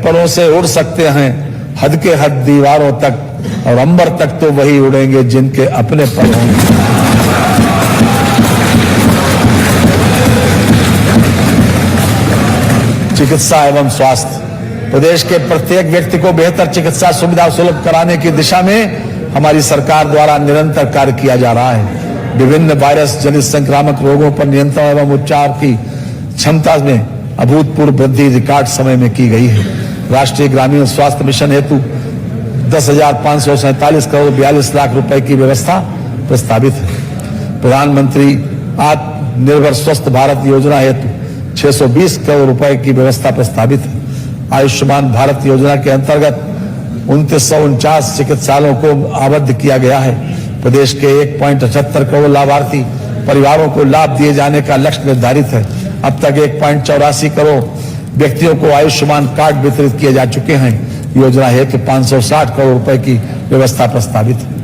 परों से उड़ सकते हैं हद के हद दीवारों तक, और अंबर तक तो वही उड़ेंगे जिनके अपने पर होंगे। चिकित्सा एवं स्वास्थ्य, प्रदेश के प्रत्येक व्यक्ति को बेहतर चिकित्सा सुविधा सुलभ कराने की दिशा में हमारी सरकार द्वारा निरंतर कार्य किया जा रहा है। विभिन्न वायरस जनित संक्रामक रोगों पर नियंत्रण एवं उपचार की क्षमता में अभूतपूर्व वृद्धि रिकॉर्ड समय में की गई है। राष्ट्रीय ग्रामीण स्वास्थ्य मिशन हेतु 10,547 करोड़ 42 लाख रुपए की व्यवस्था प्रस्तावित है। प्रधानमंत्री आत्मनिर्भर स्वस्थ भारत योजना हेतु 620 करोड़ रुपए की व्यवस्था प्रस्तावित है। आयुष्मान भारत योजना के अंतर्गत 2949 चिकित्सालयों को आबद्ध किया गया है। प्रदेश के 1.78 करोड़ लाभार्थी परिवारों को लाभ दिए जाने का लक्ष्य निर्धारित है। अब तक 1.84 करोड़ व्यक्तियों को आयुष्मान कार्ड वितरित किए जा चुके हैं। योजना हेतु 560 करोड़ रुपए की व्यवस्था प्रस्तावित है।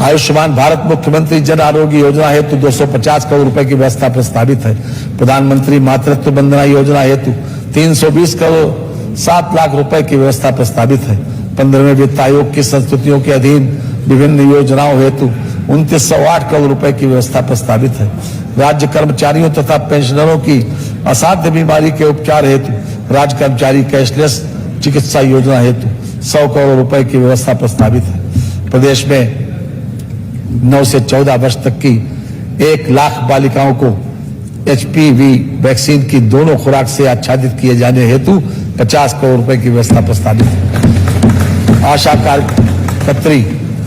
आयुष्मान भारत मुख्यमंत्री जन आरोग्य योजना हेतु 250 करोड़ रुपए की व्यवस्था प्रस्तावित है। प्रधानमंत्री मातृत्व वंदना योजना हेतु 320 करोड़ 7 लाख रुपए की व्यवस्था प्रस्तावित है। 15वें वित्त आयोग की संस्तुतियों के अधीन विभिन्न योजनाओं हेतु 2908 करोड़ रुपए की व्यवस्था प्रस्तावित है। राज्य कर्मचारियों तथा पेंशनरों की असाध्य बीमारी के उपचार हेतु राज्य कर्मचारी कैशलेस चिकित्सा योजना हेतु 100 करोड़ रुपए की व्यवस्था प्रस्तावित है। प्रदेश में 9 से 14 वर्ष तक की 1 लाख बालिकाओं को HPV वैक्सीन की दोनों खुराक से आच्छादित किए जाने हेतु 50 करोड़ रुपए की व्यवस्था प्रस्तावित है। आशा कार्यकर्त्री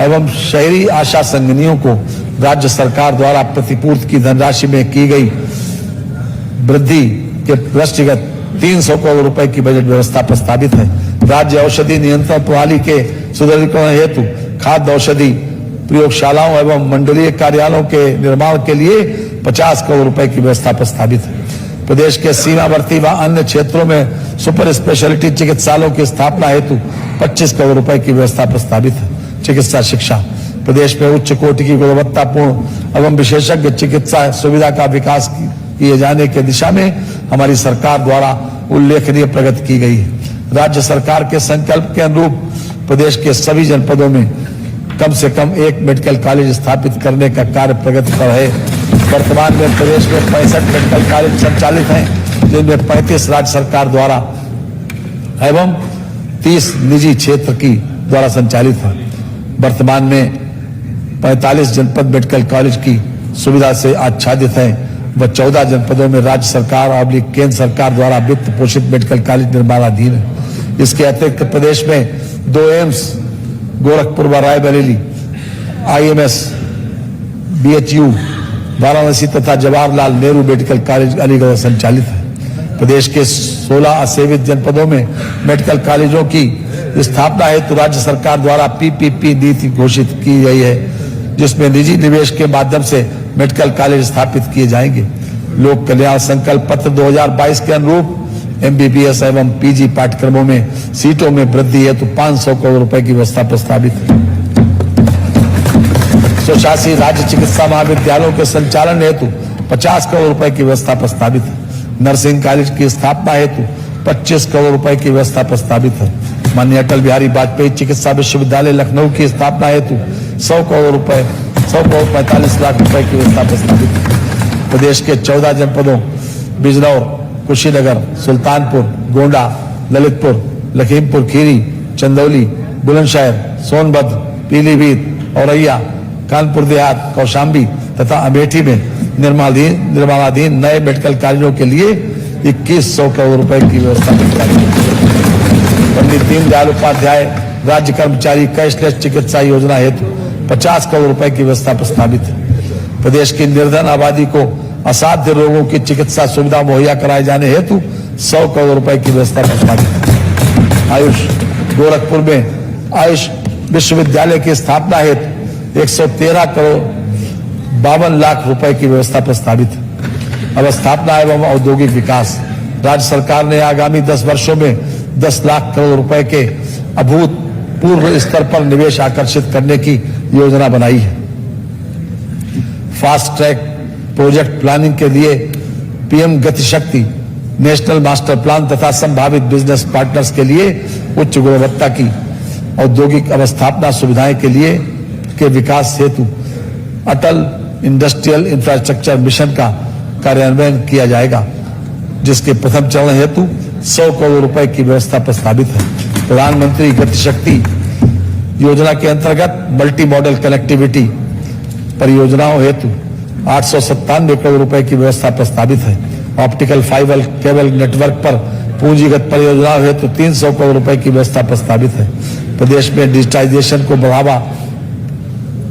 एवं शहरी आशा संगनियों को राज्य सरकार द्वारा प्रतिपूर्ति की धनराशि में की गई वृद्धि के दृष्टिगत 300 करोड़ रुपए की बजट व्यवस्था प्रस्तावित है। राज्य औषधि नियंत्रण प्रणाली के सुदृढ़ीकरण हेतु खाद्य औषधि प्रयोगशालाओं एवं मंडलीय कार्यालयों के निर्माण के लिए 50 करोड़ रुपए की व्यवस्था प्रस्तावित है। प्रदेश के सीमावर्ती व अन्य क्षेत्रों में सुपर स्पेशलिटी चिकित्सालयों की स्थापना हेतु 25 करोड़ रुपए की व्यवस्था प्रस्तावित है। चिकित्सा शिक्षा, प्रदेश में उच्च कोटि की गुणवत्तापूर्ण एवं विशेषज्ञ चिकित्सा सुविधा का विकास किए जाने के दिशा में हमारी सरकार द्वारा उल्लेखनीय प्रगति की गई है। राज्य सरकार के संकल्प के अनुरूप प्रदेश के सभी जनपदों में कम से कम एक मेडिकल कॉलेज स्थापित करने का कार्य प्रगति पर है। वर्तमान में प्रदेश में 65 मेडिकल कॉलेज संचालित हैं, जिनमें 35 राज्य सरकार द्वारा एवं 30 निजी क्षेत्र की द्वारा संचालित है। वर्तमान में 45 जनपद मेडिकल कॉलेज की सुविधा से आच्छादित हैं व 14 जनपदों में राज्य सरकार और केंद्र सरकार द्वारा वित्त पोषित मेडिकल कॉलेज निर्माणाधीन है। इसके अतिरिक्त प्रदेश में 2 एम्स गोरखपुर व रायबरेली, IMS, BHU वाराणसी तथा जवाहरलाल नेहरू मेडिकल कॉलेज अलीगढ़ संचालित है। प्रदेश के 16 असेवित जनपदों में मेडिकल कॉलेजों की स्थापना हेतु राज्य सरकार द्वारा PPP नीति घोषित की गई है, जिसमें निजी निवेश के माध्यम से मेडिकल कॉलेज स्थापित किए जाएंगे। लोक कल्याण संकल्प पत्र 2022 के अनुरूप MBBS एवं PG पाठ्यक्रमों में सीटों में वृद्धि हेतु 500 करोड़ रुपए की व्यवस्था प्रस्तावित है। स्वशासी राज्य चिकित्सा महाविद्यालयों के संचालन हेतु 50 करोड़ रुपए की व्यवस्था प्रस्तावित है। नर्सिंग कॉलेज की स्थापना हेतु 25 करोड़ रुपए की व्यवस्था प्रस्तावित है। माननीय अटल बिहारी वाजपेयी चिकित्सा विश्वविद्यालय लखनऊ की स्थापना हेतु 100 करोड़ 45 लाख रुपए की व्यवस्था प्रस्तावित है। प्रदेश के 14 जनपदों बिजनौर, कुशीनगर, सुल्तानपुर, गोंडा, ललितपुर, लखीमपुर खीरी, चंदौली, बुलंदशहर, सोनभद्र, पीलीभीत, औरैया, कानपुर देहात, कौशाम्बी तथा अमेठी में निर्माणाधीन नए मेडिकल कॉलेजों के लिए 2100 करोड़ रुपए की व्यवस्था की है। पंडित दीनदयाल उपाध्याय राज्य कर्मचारी कैशलेस चिकित्सा योजना हेतु 50 करोड़ रुपए की व्यवस्था प्रस्तावित है। प्रदेश की निर्धन आबादी को असाध्य रोगों की चिकित्सा सुविधा मुहैया कराए जाने हेतु 100 करोड़ रुपए की व्यवस्था प्रस्तावित है। आयुष, गोरखपुर में आयुष विश्वविद्यालय की स्थापना हेतु 113 करोड़ 52 लाख रुपए की व्यवस्था प्रस्तावित है। अवस्थापना एवं औद्योगिक विकास, राज्य सरकार ने आगामी 10 वर्षों में 10 लाख करोड़ रुपए के अभूतपूर्व स्तर पर निवेश आकर्षित करने की योजना बनाई है। फास्ट ट्रैक प्रोजेक्ट प्लानिंग के लिए PM गति शक्ति नेशनल मास्टर प्लान तथा संभावित बिजनेस पार्टनर्स के लिए उच्च गुणवत्ता की औद्योगिक अवस्थापना सुविधाएं के विकास हेतु अटल इंडस्ट्रियल इंफ्रास्ट्रक्चर मिशन का कार्यान्वयन किया जाएगा, जिसके प्रथम चरण हेतु 100 करोड़ रुपए की व्यवस्था प्रस्तावित है। प्रधानमंत्री गति शक्ति योजना के अंतर्गत मल्टी मॉडल कनेक्टिविटी परियोजनाओं हेतु 897 करोड़ रुपए की व्यवस्था प्रस्तावित है। ऑप्टिकल फाइबर केबल नेटवर्क पर पूंजीगत परियोजनाओं हेतु 300 करोड़ रुपए की व्यवस्था प्रस्तावित है। प्रदेश में डिजिटाइजेशन को बढ़ावा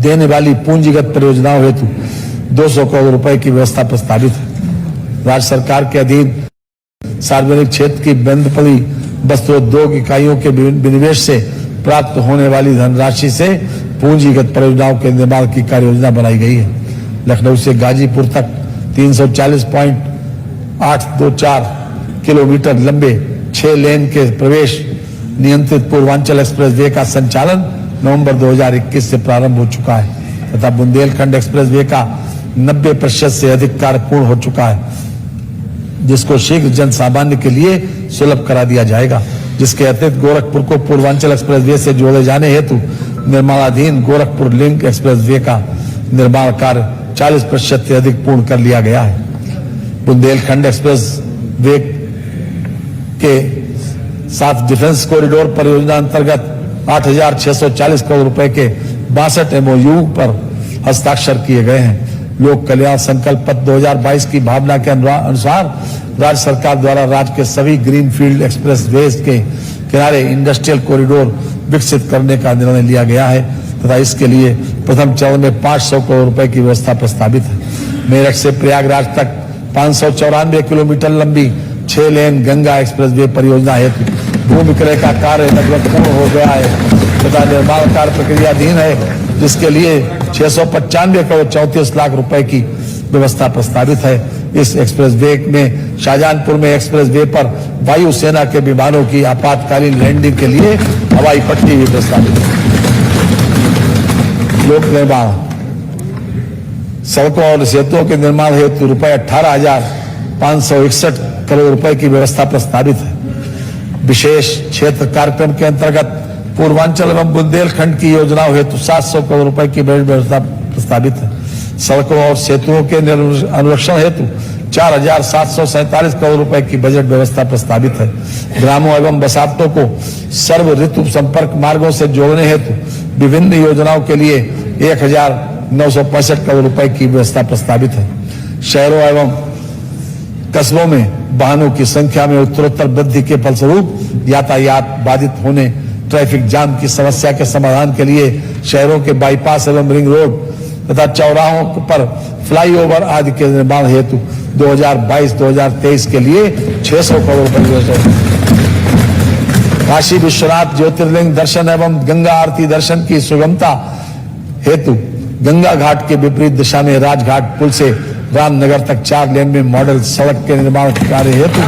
देने वाली पूंजीगत परियोजनाओं हेतु 200 करोड़ रुपए की व्यवस्था प्रस्तावित है। राज्य सरकार के अधीन सार्वजनिक क्षेत्र की बंद पड़ी वस्त्रोद्योग इकाइयों के विनिवेश से प्राप्त होने वाली धनराशि से पूंजीगत परियोजनाओं के निर्माण की कार्ययोजना बनाई गई है। लखनऊ से गाजीपुर तक 340.824 किलोमीटर लंबे 6 लेन के प्रवेश नियंत्रित पूर्वांचल एक्सप्रेसवे का संचालन नवंबर 2021 से प्रारंभ हो चुका है तथा बुंदेलखंड एक्सप्रेसवे का 90% से अधिक कार्य पूर्ण हो चुका है, जिसको शीघ्र जन सामान्य के लिए सुलभ करा दिया जाएगा। जिसके अतिरिक्त गोरखपुर को पूर्वांचल एक्सप्रेसवे से जोड़े जाने हेतु निर्माणाधीन गोरखपुर लिंक एक्सप्रेसवे का निर्माण कार्य 40% से अधिक पूर्ण कर लिया गया है। बुंदेलखंड एक्सप्रेसवे के साथ डिफेंस कॉरिडोर परियोजना अंतर्गत 8,640 करोड़ रुपए के 62 MOU पर हस्ताक्षर किए गए हैं। लोक कल्याण संकल्प पत्र 2022 की भावना के अनुसार राज्य सरकार द्वारा राज्य के सभी ग्रीनफील्ड एक्सप्रेसवेज के किनारे इंडस्ट्रियल कॉरिडोर विकसित करने का निर्णय लिया गया है तथा इसके लिए प्रथम चरण में 500 करोड़ रुपए की व्यवस्था प्रस्तावित है। मेरठ से प्रयागराज तक 594 किलोमीटर लंबी 6 लेन गंगा एक्सप्रेसवे परियोजना हेतु भूमि विक्रय का कार्य लगभग पूर्ण हो गया है तथा निर्माण कार्य प्रक्रियाधीन है, जिसके लिए 695 करोड़ 34 लाख रुपए की व्यवस्था प्रस्तावित है। इस एक्सप्रेसवे में शाहजहांपुर में एक्सप्रेसवे पर वायुसेना के विमानों की आपातकालीन लैंडिंग के लिए हवाई पट्टी भी प्रस्तावित है। लोक निर्माण, सड़कों और सेतुओं के निर्माण हेतु रुपए 18,561 करोड़ रुपए की व्यवस्था प्रस्तावित है। विशेष क्षेत्र कार्यक्रम के अंतर्गत पूर्वांचल एवं बुंदेलखंड की योजनाओं हेतु 700 करोड़ रुपए की व्यवस्था प्रस्तावित है। सड़कों और सेतुओं के अनुरक्षण हेतु 4,747 करोड़ रुपए की बजट व्यवस्था प्रस्तावित है। ग्रामों एवं बसाहतों को सर्व ऋतु संपर्क मार्गों से जोड़ने हेतु विभिन्न योजनाओं के लिए 1,965 करोड़ रुपए की व्यवस्था प्रस्तावित है। शहरों एवं कस्बों में वाहनों की संख्या में उत्तरोत्तर वृद्धि के फलस्वरूप यातायात बाधित होने, ट्रैफिक जाम की समस्या के समाधान के लिए शहरों के बाईपास एवं रिंग रोड तथा चौराहों पर फ्लाईओवर आदि के निर्माण हेतु 2022-2023 के लिए 600 करोड़ रुपए। काशी विश्वनाथ ज्योतिर्लिंग दर्शन एवं गंगा आरती दर्शन की सुगमता हेतु गंगा घाट के विपरीत दिशा में राजघाट पुल से रामनगर तक 4 लेन में मॉडल सड़क के निर्माण कार्य हेतु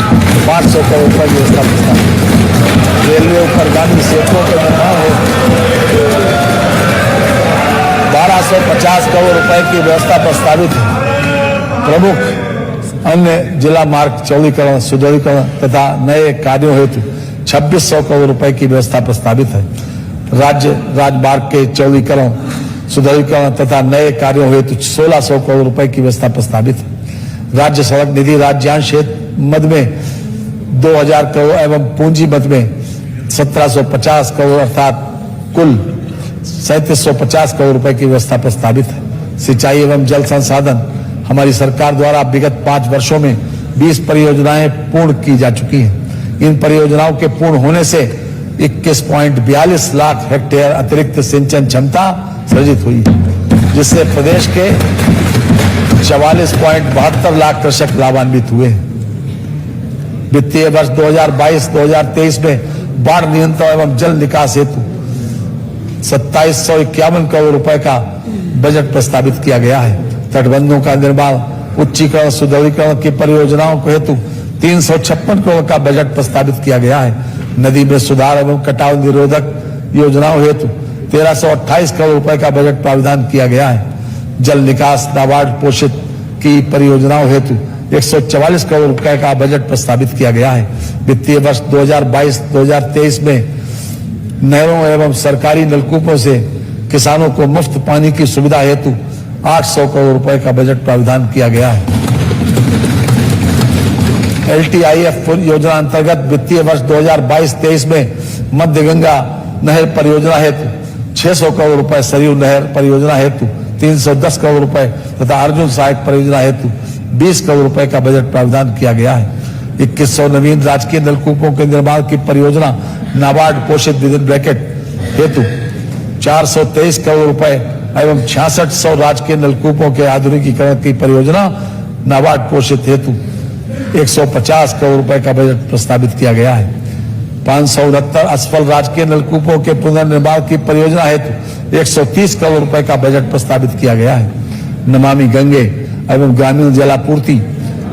500 करोड़ रुपए की व्यवस्था प्रस्तावित। रेलवे उपरगामी सेतुओं के निर्माण हेतु 1250 करोड़ रुपए की व्यवस्था प्रस्तावित है। प्रमुख अन्य जिला मार्ग चौड़ीकरण, सुदृढ़ीकरण तथा नए कार्यों हेतु 2600 करोड़ रुपए की व्यवस्था प्रस्तावित है। राज्य राजमार्ग के चौड़ीकरण, सुदृढ़ीकरण तथा नए कार्यों हेतु 1600 करोड़ रुपए की व्यवस्था प्रस्तावित है। राज्य सड़क निधि राज्यांश मद में 2000 करोड़ एवं पूंजी मद में 1750 करोड़ अर्थात कुल 3750 करोड़ रुपए की व्यवस्था प्रस्तावित है। सिंचाई एवं जल संसाधन, हमारी सरकार द्वारा विगत 5 वर्षों में 20 परियोजनाएं पूर्ण की जा चुकी हैं। इन परियोजनाओं के पूर्ण होने से 21.42 लाख हेक्टेयर अतिरिक्त सिंचन क्षमता सृजित हुई, जिससे प्रदेश के 44.72 लाख कृषक लाभान्वित हुए हैं। वित्तीय वर्ष 2022-2023 में बाढ़ नियंत्रण एवं जल निकास हेतु 2751 करोड़ रुपए का बजट प्रस्तावित किया गया है। तटबंधों का निर्माण, उच्चीकरण, सुदृढ़ीकरण की परियोजनाओं को हेतु 356 करोड़ का बजट प्रस्तावित किया गया है। नदी में सुधार एवं कटाव निरोधक योजनाओं हेतु 1328 करोड़ रुपए का बजट प्रावधान किया गया है। जल निकास नाबार्ड पोषित की परियोजनाओं हेतु 144 करोड़ रुपए का बजट प्रस्तावित किया गया है। वित्तीय वर्ष 2022-2023 में नहरों एवं सरकारी नलकूपों से किसानों को मुफ्त पानी की सुविधा हेतु 800 करोड़ रुपए का बजट प्रावधान किया गया है। LTIF योजना अंतर्गत वित्तीय वर्ष 2022-23 में मध्य गंगा नहर परियोजना हेतु 600 करोड़ रुपए, सरयू नहर परियोजना हेतु 310 करोड़ रुपए तथा अर्जुन सहायक परियोजना हेतु 20 करोड़ रुपए का बजट प्रावधान किया गया है। 2100 नवीन राजकीय नलकूपों के निर्माण की परियोजना नाबार्ड पोषित विदिन ब्रैकेट हेतु 423 करोड़ रुपए एवं 6600 राजकीय नलकूपों के आधुनिकीकरण की परियोजना नाबार्ड पोषित हेतु 150 करोड़ रुपए का बजट प्रस्तावित किया गया है। 569 असफल राजकीय नलकूपों के पुनर्निर्माण की परियोजना हेतु 130 करोड़ रुपए का बजट प्रस्तावित किया गया है। नमामि गंगे एवं ग्रामीण जलापूर्ति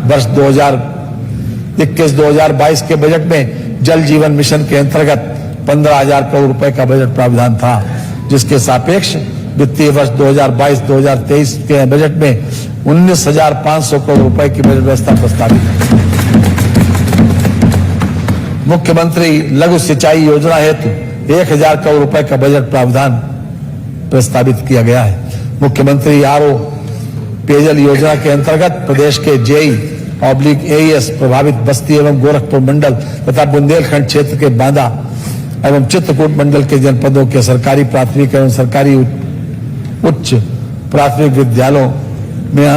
वर्ष 2021-2022 के बजट में जल जीवन मिशन के अंतर्गत 15,000 करोड़ रुपए का बजट प्रावधान था, जिसके सापेक्ष वित्तीय वर्ष 2022-2023 के बजट में 19,500 करोड़ रुपए की बजट व्यवस्था प्रस्तावित है। मुख्यमंत्री लघु सिंचाई योजना हेतु 1,000 करोड़ रुपए का बजट प्रावधान प्रस्तावित किया गया है। मुख्यमंत्री आरओ पेयजल योजना के अंतर्गत प्रदेश के JE/AES प्रभावित बस्ती एवं गोरखपुर मंडल तथा बुंदेलखंड क्षेत्र के बांदा एवं चित्रकूट मंडल के जनपदों के सरकारी प्राथमिक एवं सरकारी उच्च प्राथमिक विद्यालयों में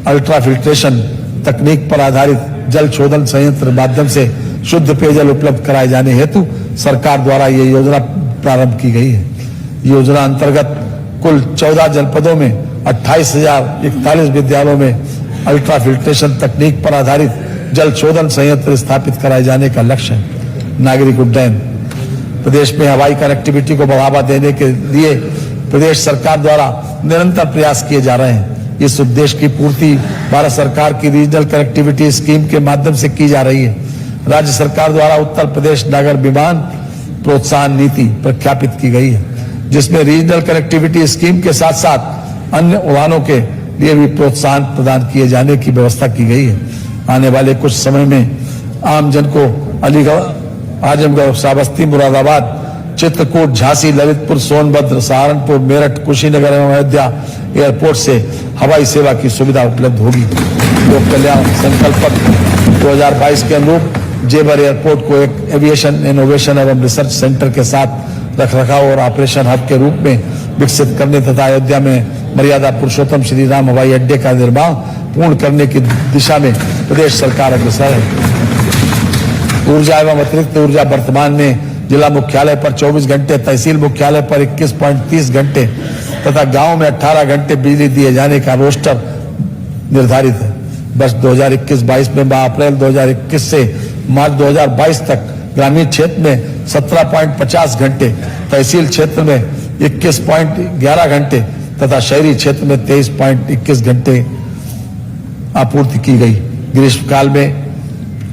अल्ट्राफिल्ट्रेशन तकनीक पर आधारित जल शोधन संयंत्र माध्यम से शुद्ध पेयजल उपलब्ध कराए जाने हेतु सरकार द्वारा ये योजना प्रारंभ की गई है। योजना अंतर्गत कुल 14 जनपदों में 28,041 विद्यालयों में अल्ट्रा फिल्ट्रेशन तकनीक पर आधारित जल शोधन संयंत्र स्थापित कराए जाने का लक्ष्य है। नागरिक उड्डयन, प्रदेश में हवाई कनेक्टिविटी को बढ़ावा देने के लिए प्रदेश सरकार द्वारा निरंतर प्रयास किए जा रहे हैं। इस उद्देश्य की पूर्ति भारत सरकार की रीजनल कनेक्टिविटी स्कीम के माध्यम से की जा रही है। राज्य सरकार द्वारा उत्तर प्रदेश नागर विमान प्रोत्साहन नीति प्रख्यापित की गई है, जिसमें रीजनल कनेक्टिविटी स्कीम के साथ साथ अन्य उड़ानों के लिए भी प्रोत्साहन प्रदान किए जाने की व्यवस्था की गई है। आने वाले कुछ समय में आमजन को अलीगढ़, आजमगढ़, श्रावस्ती, मुरादाबाद, चित्रकूट, झांसी, ललितपुर, सोनभद्र, सहारनपुर, मेरठ, कुशीनगर एवं अयोध्या एयरपोर्ट से हवाई सेवा की सुविधा उपलब्ध होगी। लोक कल्याण संकल्प पत्र 2022 के अनुरूप जेवर एयरपोर्ट को एक एविएशन इनोवेशन एवं रिसर्च सेंटर के साथ रखरखाव और ऑपरेशन हब के रूप में विकसित करने तथा अयोध्या में मर्यादा पुरुषोत्तम श्री राम हवाई अड्डे का निर्माण पूर्ण करने की दिशा में प्रदेश सरकार अग्रसर है। ऊर्जा एवं अतिरिक्त ऊर्जा वर्तमान में जिला मुख्यालय पर 24 घंटे, तहसील मुख्यालय पर 21.30 घंटे तथा गांव में 18 घंटे बिजली दिए जाने का रोस्टर निर्धारित है। वर्ष 2021-22 में माह अप्रैल 2021 से मार्च 2022 तक ग्रामीण क्षेत्र में 17.50 घंटे, तहसील क्षेत्र में 21.11 घंटे तथा शहरी क्षेत्र में 23.21 घंटे आपूर्ति की गई। ग्रीष्मकाल में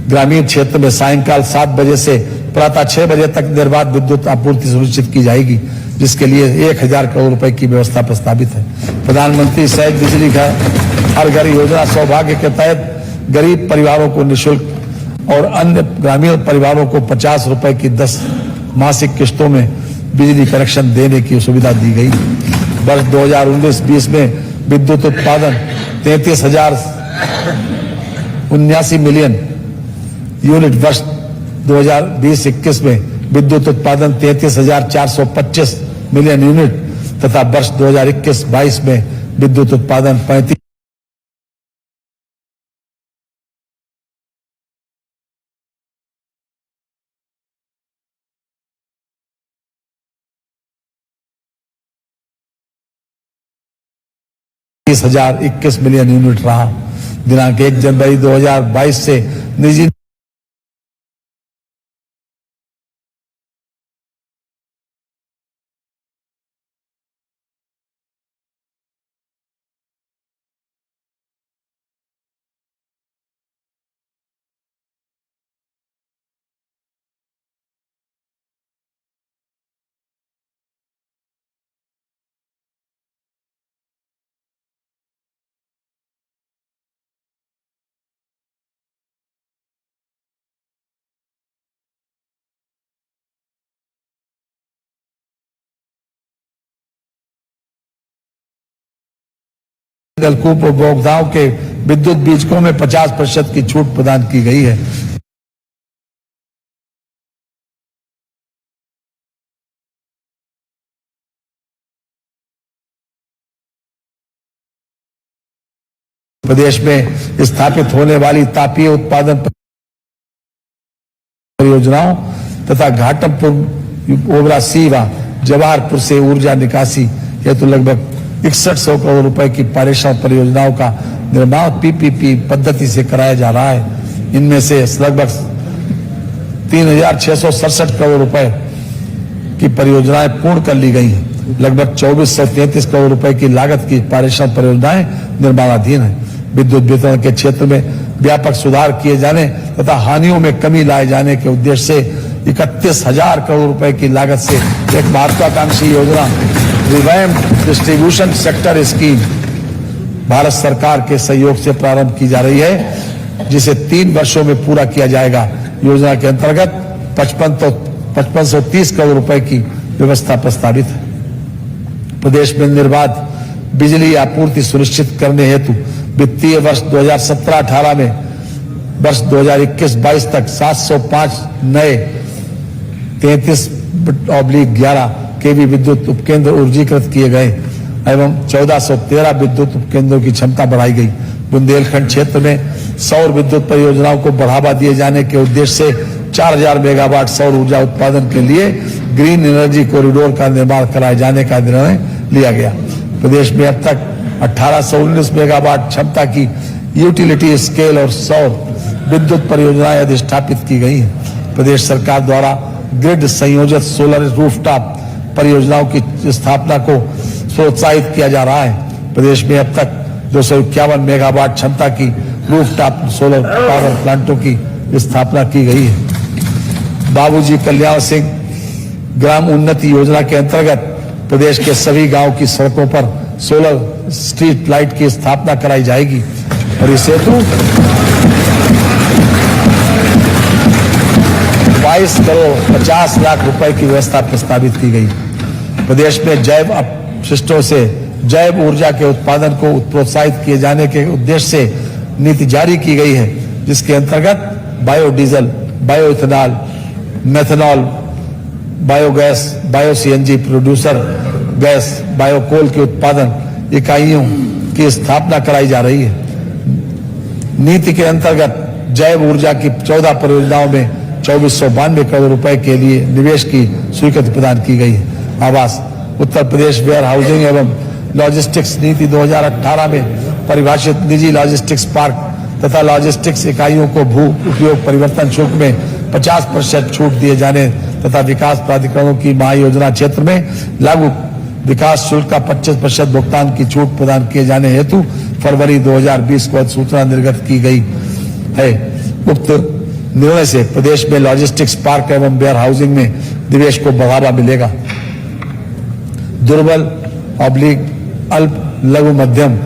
ग्रामीण क्षेत्र में सायंकाल 7 बजे से प्रातः 6 बजे तक निर्बाध विद्युत आपूर्ति सुनिश्चित की जाएगी, जिसके लिए 1,000 करोड़ रुपए की व्यवस्था प्रस्तावित है। प्रधानमंत्री सहज बिजली घर हर घर योजना सौभाग्य के तहत गरीब परिवारों को निःशुल्क और अन्य ग्रामीण परिवारों को 50 रुपए की 10 मासिक किस्तों में बिजली कनेक्शन देने की सुविधा दी गई। वर्ष 2019-20 में विद्युत उत्पादन 33,079 मिलियन यूनिट, वर्ष 2020-21 में विद्युत उत्पादन 33,425 मिलियन यूनिट तथा वर्ष 2021-22 में विद्युत उत्पादन 35 30,021 मिलियन यूनिट रहा। दिनांक 1 जनवरी 2022 से निजी नलकूप उपभोक्ताओं के विद्युत बीजकों में 50% की छूट प्रदान की गई है। प्रदेश में स्थापित होने वाली तापीय उत्पादन परियोजनाओं तथा घाटमपुर ओबरा सी व जवाहरपुर से ऊर्जा निकासी हेतु लगभग 6100 करोड़ रुपए की पारेषण परियोजनाओं का निर्माण पीपीपी पद्धति से कराया जा रहा है। इनमें से लगभग 3,667 करोड़ रुपए की परियोजनाएं पूर्ण कर ली गई हैं। लगभग 2,433 करोड़ रुपए की लागत की पारेषण परियोजनाएं निर्माणाधीन है। विद्युत वितरण के क्षेत्र में व्यापक सुधार किए जाने तथा हानियों में कमी लाए जाने के उद्देश्य से 31,000 करोड़ रुपए की लागत से एक महत्वाकांक्षी योजना revamped distribution sector scheme Bharat सरकार के सहयोग से प्रारंभ की जा रही है, जिसे 3 वर्षों में पूरा किया जाएगा। योजना के अंतर्गत 5,530 करोड़ रुपए की व्यवस्था प्रस्तावित है। प्रदेश में निर्बाध बिजली आपूर्ति सुनिश्चित करने हेतु वित्तीय वर्ष 2017-18 में वर्ष 2021-22 तक 705 नए 33/11 केवी विद्युत उपकेंद्र ऊर्जीकृत किए गए एवं 1413 विद्युत उपकेंद्रों की क्षमता बढ़ाई गई। बुंदेलखंड क्षेत्र में सौर विद्युत परियोजनाओं को बढ़ावा दिए जाने के उद्देश्य से 4,000 मेगावाट सौर ऊर्जा उत्पादन के लिए ग्रीन एनर्जी कॉरिडोर का निर्माण कराए जाने का निर्णय लिया गया। प्रदेश में अब तक 1819 मेगावाट क्षमता की यूटिलिटी स्केल और सौर विद्युत परियोजनाएं अधिष्ठापित की गई हैं। प्रदेश सरकार द्वारा ग्रिड संयोजित सोलर रूफटॉप परियोजनाओं की स्थापना को प्रोत्साहित किया जा रहा है। प्रदेश में अब तक 251 मेगावाट क्षमता की रूफटॉप सोलर पावर प्लांटों की स्थापना की गई है। बाबूजी कल्याण सिंह ग्राम उन्नति योजना के अंतर्गत प्रदेश के सभी गांव की सड़कों पर सोलर स्ट्रीट लाइट की स्थापना कराई जाएगी और इस हेतु 22 करोड़ 50 लाख रुपए की व्यवस्था प्रस्तावित की गई। प्रदेश में जैव अपशिष्टों से जैव ऊर्जा के उत्पादन को प्रोत्साहित किए जाने के उद्देश्य से नीति जारी की गई है, जिसके अंतर्गत biodiesel, bioethanol, methanol, biogas, bio CNG producer gas, biocoal के उत्पादन इकाइयों की स्थापना कराई जा रही है। नीति के अंतर्गत जैव ऊर्जा की 14 परियोजनाओं में 2492 करोड़ रुपए के लिए निवेश की स्वीकृति प्रदान की गई है। आवास उत्तर प्रदेश वेयर हाउसिंग एवं लॉजिस्टिक्स नीति 2018 में परिभाषित निजी लॉजिस्टिक्स पार्क तथा लॉजिस्टिक्स इकाइयों को भू उपयोग परिवर्तन शुल्क में 50% छूट दिए जाने तथा विकास प्राधिकरणों की महायोजना क्षेत्र में लागू विकास शुल्क का 25% भुगतान की छूट प्रदान किए जाने हेतु फरवरी 2020 को अधिसूचना निर्गत की गई है। उक्त निर्णय से प्रदेश में लॉजिस्टिक्स पार्क एवं वेयर हाउसिंग में निवेश को बढ़ावा मिलेगा। दुर्बल अल्प लघु मध्यम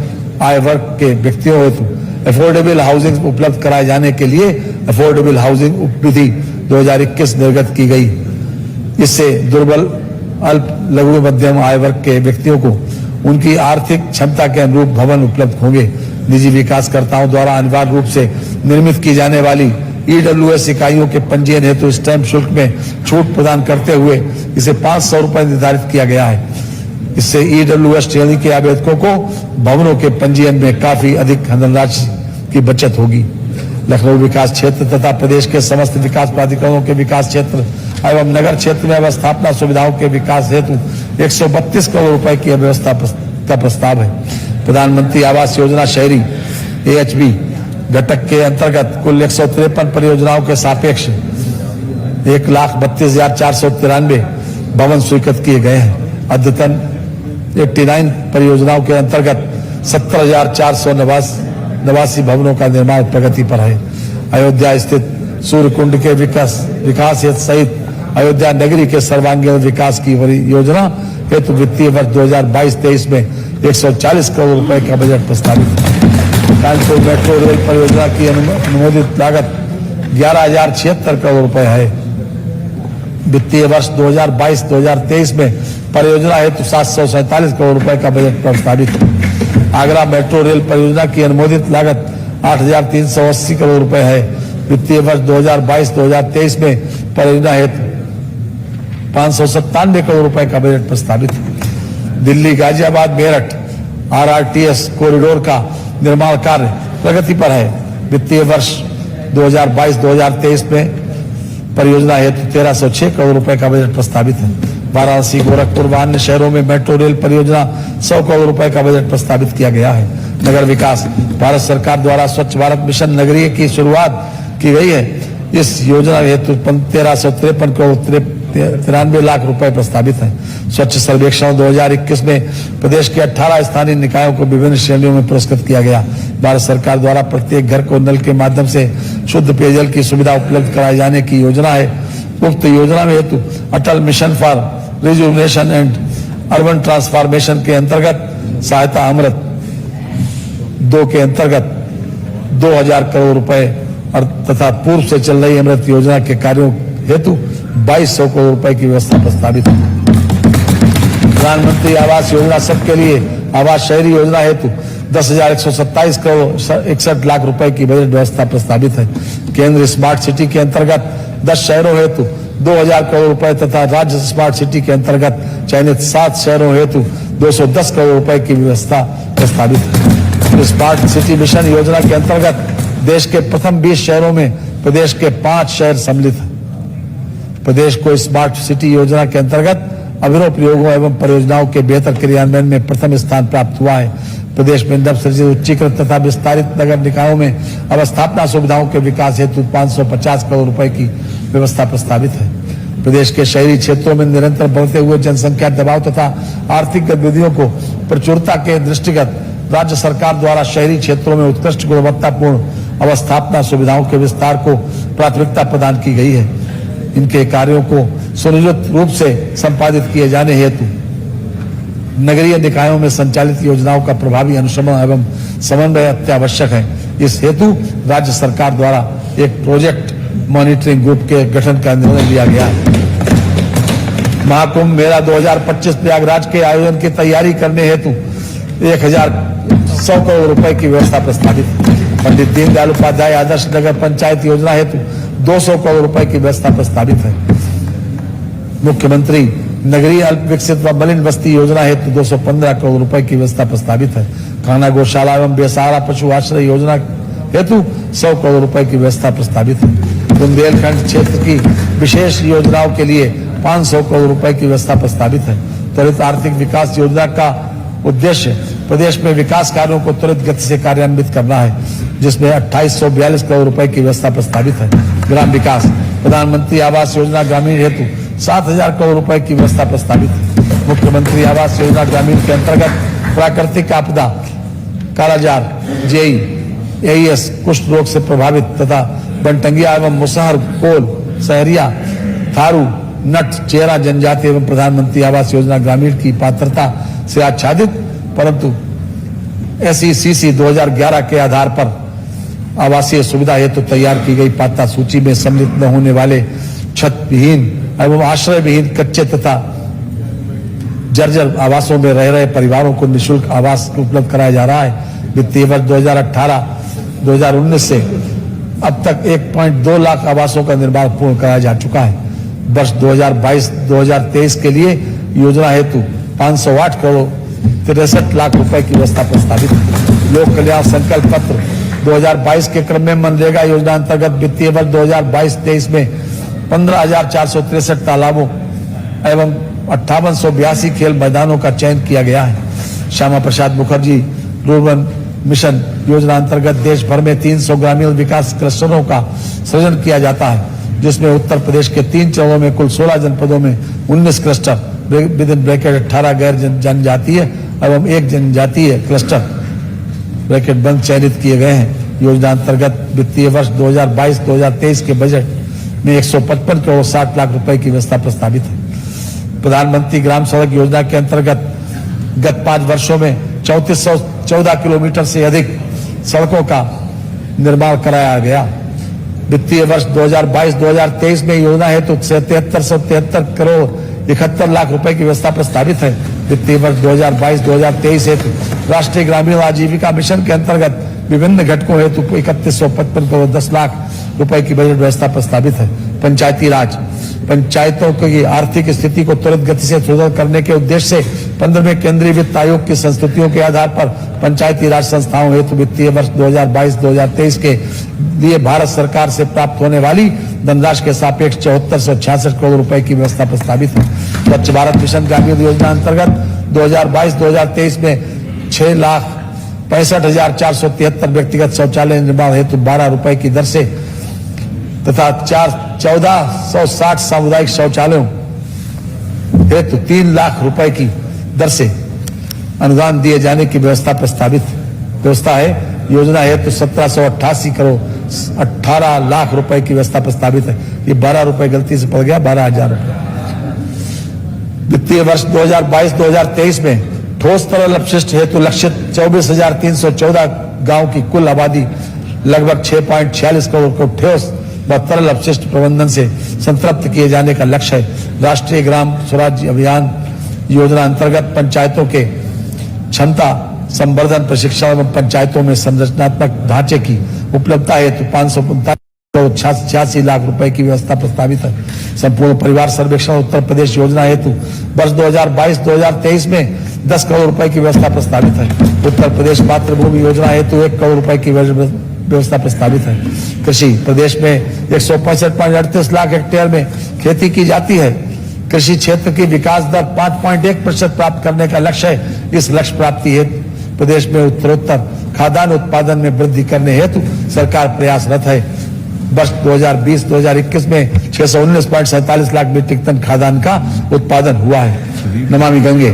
आय वर्ग के व्यक्तियों हेतु अफोर्डेबल हाउसिंग उपलब्ध कराए जाने के लिए अफोर्डेबल हाउसिंग विधि 2021 निर्गत की गई। इससे दुर्बल अल्प लघु मध्यम आय वर्ग के व्यक्तियों को उनकी आर्थिक क्षमता के अनुरूप भवन उपलब्ध होंगे। निजी विकासकर्ताओं द्वारा अनिवार्य रूप से निर्मित की जाने वाली ईडब्ल्यूएस इकाइयों के पंजीयन हेतु स्टैंप शुल्क में छूट प्रदान करते हुए इसे 500 रुपए निर्धारित किया गया है। इससे ईडब्ल्यूएस श्रेणी के आवेदकों को भवनों के पंजीयन में काफी अधिक धनराशि की बचत होगी। लखनऊ विकास क्षेत्र तथा प्रदेश के समस्त विकास प्राधिकरणों के विकास क्षेत्र एवं नगर क्षेत्र में अवस्थापना सुविधाओं के विकास हेतु 132 करोड़ रुपए की व्यवस्था का प्रस्ताव है। प्रधानमंत्री आवास योजना शहरी AHB घटक के अंतर्गत कुल 153 परियोजनाओं के सापेक्ष 1,32,493 भवन स्वीकृत किए गए हैं। अद्यतन 89 परियोजनाओं के अंतर्गत 70,489 भवनों का निर्माण प्रगति पर है। अयोध्या स्थित सूर्य कुंड के विकास सहित अयोध्या नगरी के सर्वांगीण विकास की योजना हेतु वित्तीय वर्ष 2022-23 में 140 करोड़ रुपए का बजट प्रस्तावित है। कानपुर मेट्रो रेल परियोजना की अनुमोदित लागत 11,076 करोड़ रुपए है। वित्तीय वर्ष 2022-2023 में परियोजना हेतु 747 करोड़ रुपए का बजट प्रस्तावित है। आगरा मेट्रो रेल परियोजना की अनुमोदित लागत 8,380 करोड़ रुपए है। वित्तीय वर्ष 2022-2023 में परियोजना हेतु 597 करोड़ रुपए का बजट प्रस्तावित है। दिल्ली गाजियाबाद मेरठ RRTS कॉरिडोर का निर्माण कार्य प्रगति पर है। वित्तीय वर्ष 2022-2023 में परियोजना हेतु 1,306 करोड़ रुपए का बजट प्रस्तावित है। वाराणसी, गोरखपुर व अन्य शहरों में मेट्रो रेल परियोजना 100 करोड़ रुपए का बजट प्रस्तावित किया गया है। नगर विकास भारत सरकार द्वारा स्वच्छ भारत मिशन नगरीय की शुरुआत की गई है। इस योजना हेतु 1,353 करोड़ 93 लाख रुपए प्रस्तावित है। स्वच्छ सर्वेक्षण 2021 में प्रदेश के 18 स्थानीय निकायों को विभिन्न श्रेणियों में पुरस्कृत किया गया। भारत सरकार द्वारा प्रत्येक घर को नल के माध्यम से शुद्ध पेयजल की सुविधा उपलब्ध कराए जाने की योजना है। उक्त योजना में हेतु Atal mission for rejuvenation and urban transformation के अंतर्गत सहायता अमृत 2 के अंतर्गत 2,000 करोड़ रुपए और तथा पूर्व से चल रही अमृत योजना के कार्यों हेतु 2,200 करोड़ रुपए की व्यवस्था प्रस्तावित है। प्रधानमंत्री आवास योजना सबके लिए आवास शहरी योजना हेतु 10,127 करोड़ 61 लाख रुपए की बजट व्यवस्था प्रस्तावित है। केंद्र स्मार्ट सिटी के अंतर्गत 10 शहरों हेतु 2,000 करोड़ रुपए तथा राज्य स्मार्ट सिटी के अंतर्गत चयनित 7 शहरों हेतु 210 करोड़ रुपए की व्यवस्था प्रस्तावित है। स्मार्ट सिटी मिशन योजना के अंतर्गत देश के प्रथम 20 शहरों में प्रदेश के 5 शहर सम्मिलित हैं। प्रदेश को स्मार्ट सिटी योजना के अंतर्गत अभिनव प्रयोगों एवं परियोजनाओं के बेहतर क्रियान्वयन में प्रथम स्थान प्राप्त हुआ है। प्रदेश में नवसृजित उच्चीकृत तथा विस्तारित नगर निकायों में अवस्थापना सुविधाओं के विकास हेतु 550 करोड़ रुपए की व्यवस्था प्रस्तावित है। प्रदेश के शहरी क्षेत्रों में निरंतर बढ़ते हुए जनसंख्या दबाव तथा आर्थिक गतिविधियों को प्रचुरता के दृष्टिगत राज्य सरकार द्वारा शहरी क्षेत्रों में उत्कृष्ट गुणवत्तापूर्ण अवस्थापना सुविधाओं के विस्तार को प्राथमिकता प्रदान की गई है। इनके कार्यों को सुनियोजित रूप से संपादित किए जाने हेतु नगरीय निकायों में संचालित योजनाओं का प्रभावी अनुश्रवण एवं समन्वय अत्यावश्यक है। इस हेतु राज्य सरकार द्वारा एक प्रोजेक्ट मॉनिटरिंग ग्रुप के गठन का निर्णय लिया गया है। महाकुंभ मेला 2025 प्रयागराज के आयोजन की तैयारी करने हेतु 1,100 करोड़ रुपए की व्यवस्था प्रस्तावित है। पंडित दीनदयाल उपाध्याय आदर्श नगर पंचायत योजना हेतु 200 करोड़ रुपए की व्यवस्था प्रस्तावित है। मुख्यमंत्री नगरीय अल्प विकसित व मलिन बस्ती योजना हेतु 215 करोड़ रुपए की व्यवस्था प्रस्तावित है। खाना गौशाला एवं बेसहारा पशु आश्रय योजना हेतु 100 करोड़ रुपए की व्यवस्था प्रस्तावित है। बुंदेलखंड क्षेत्र की विशेष योजनाओं के लिए 500 करोड़ रुपए की व्यवस्था प्रस्तावित है। त्वरित आर्थिक विकास योजना का उद्देश्य प्रदेश में विकास कार्यों को त्वरित गति से कार्यान्वित करना है, जिसमें 2842 करोड़ रुपए की व्यवस्था प्रस्तावित है। ग्राम विकास प्रधानमंत्री आवास योजना ग्रामीण हेतु 7,000 करोड़ रुपए की व्यवस्था प्रस्तावित है। मुख्यमंत्री आवास योजना ग्रामीण के अंतर्गत प्राकृतिक आपदा, कालाजार, जेई, एईएस, कुष्ठ रोग से प्रभावित तथा बनटंगिया एवं मुसहर, कोल, सहरिया, थारू, नट, चेरा जनजाति एवं प्रधानमंत्री आवास योजना ग्रामीण की पात्रता से आच्छादित परंतु SECC 2011 के आधार पर आवासीय सुविधा हेतु तैयार की गई पात्रता सूची में सम्मिलित न होने वाले छत विहीन एवं आश्रय विहीन कच्चे तथा जर्जर आवासों में रह रहे परिवारों को निःशुल्क आवास उपलब्ध कराया जा रहा है। वित्तीय वर्ष 2018-2019 से अब तक 1.2 लाख आवासों का निर्माण पूर्ण कराया जा चुका है। वर्ष 2022-2023 के लिए योजना हेतु 508 करोड़ 63 लाख रुपए की व्यवस्था प्रस्तावित है। लोक कल्याण संकल्प पत्र 2022 के क्रम में मनरेगा योजना अंतर्गत वित्तीय वर्ष 2022-23 में 15,463 तालाबों एवं 5882 खेल मैदानों का चयन किया गया है। श्यामा प्रसाद मुखर्जी रूरबन मिशन योजना अंतर्गत देश भर में 300 ग्रामीण विकास क्लस्टरों का सृजन किया जाता है, जिसमें उत्तर प्रदेश के 3 चरणों में कुल 16 जनपदों में 19 क्लस्टर विद इन ब्रैकेट 18 गैर जनजातीय एवं 1 जनजातीय क्लस्टर ब्रैकेट बंद चयनित किए गए हैं। योजना अंतर्गत वित्तीय वर्ष 2022-2023 के बजट में 155 करोड़ 60 लाख रुपए की व्यवस्था प्रस्तावित है। प्रधानमंत्री ग्राम सड़क योजना के अंतर्गत गत 5 वर्षों में 3414 किलोमीटर से अधिक सड़कों का निर्माण कराया गया। वित्तीय वर्ष 2022-2023 में योजना हेतु 7373 करोड़ 71 लाख रुपए की व्यवस्था प्रस्तावित है। वित्तीय वर्ष 2022-2023 हेतु राष्ट्रीय ग्रामीण आजीविका मिशन के अंतर्गत विभिन्न घटकों हेतु 3155 करोड़ 10 लाख रुपए की बजट व्यवस्था प्रस्तावित है। पंचायती राज पंचायतों की आर्थिक स्थिति को त्वरित गति से सुदृढ़ करने के उद्देश्य से 15वें केंद्रीय वित्त आयोग की संस्तुतियों के आधार पर पंचायती राज संस्थाओं हेतु वित्तीय वर्ष 2022-2023 के लिए भारत सरकार से प्राप्त होने वाली धनराशि के सापेक्ष 7466 करोड़ रुपए की व्यवस्था प्रस्तावित है। स्वच्छ भारत मिशन ग्रामीण योजना अंतर्गत 2022-2023 में 6,65,473 व्यक्तिगत शौचालय निर्माण हेतु 12 रुपए की दर से तथा 1460 सामुदायिक शौचालयों हेतु 3 लाख रुपए की दर से अनुदान दिए जाने की व्यवस्था है। योजना हेतु 1788 करोड़ 18 लाख रुपए की व्यवस्था प्रस्तावित है। ये 12 रुपए गलती से पड़ गया, 12,000 रुपए। वित्तीय वर्ष 2022-2023 में ठोस तरल अपशिष्ट हेतु लक्षित 24,314 गांव की कुल आबादी लगभग 6.46 करोड़ को ठोस व तरल अपशिष्ट प्रबंधन से संतृप्त किए जाने का लक्ष्य है। राष्ट्रीय ग्राम स्वराज अभियान योजना अंतर्गत पंचायतों के क्षमता संवर्धन प्रशिक्षण एवं पंचायतों में संरचनात्मक ढांचे की उपलब्धता हेतु 545 करोड़ 86 लाख रुपए की व्यवस्था प्रस्तावित है। संपूर्ण परिवार सर्वेक्षण उत्तर प्रदेश योजना हेतु वर्ष 2022-2023 में 10 करोड़ रुपए की व्यवस्था प्रस्तावित है। उत्तर प्रदेश मातृभूमि योजना हेतु 1 करोड़ रुपए की व्यवस्था प्रस्तावित है। कृषि प्रदेश में 165.38 लाख हेक्टेयर में खेती की जाती है। कृषि क्षेत्र की विकास दर 5.1% प्राप्त करने का लक्ष्य है। इस लक्ष्य प्राप्ति हेतु प्रदेश में उत्तरोत्तर खाद्यान्न उत्पादन में वृद्धि करने हेतु सरकार प्रयासरत है। वर्ष 2020-2021 में 619.47 लाख मीट्रिक टन खाद्यान्न का उत्पादन हुआ है। नमामि गंगे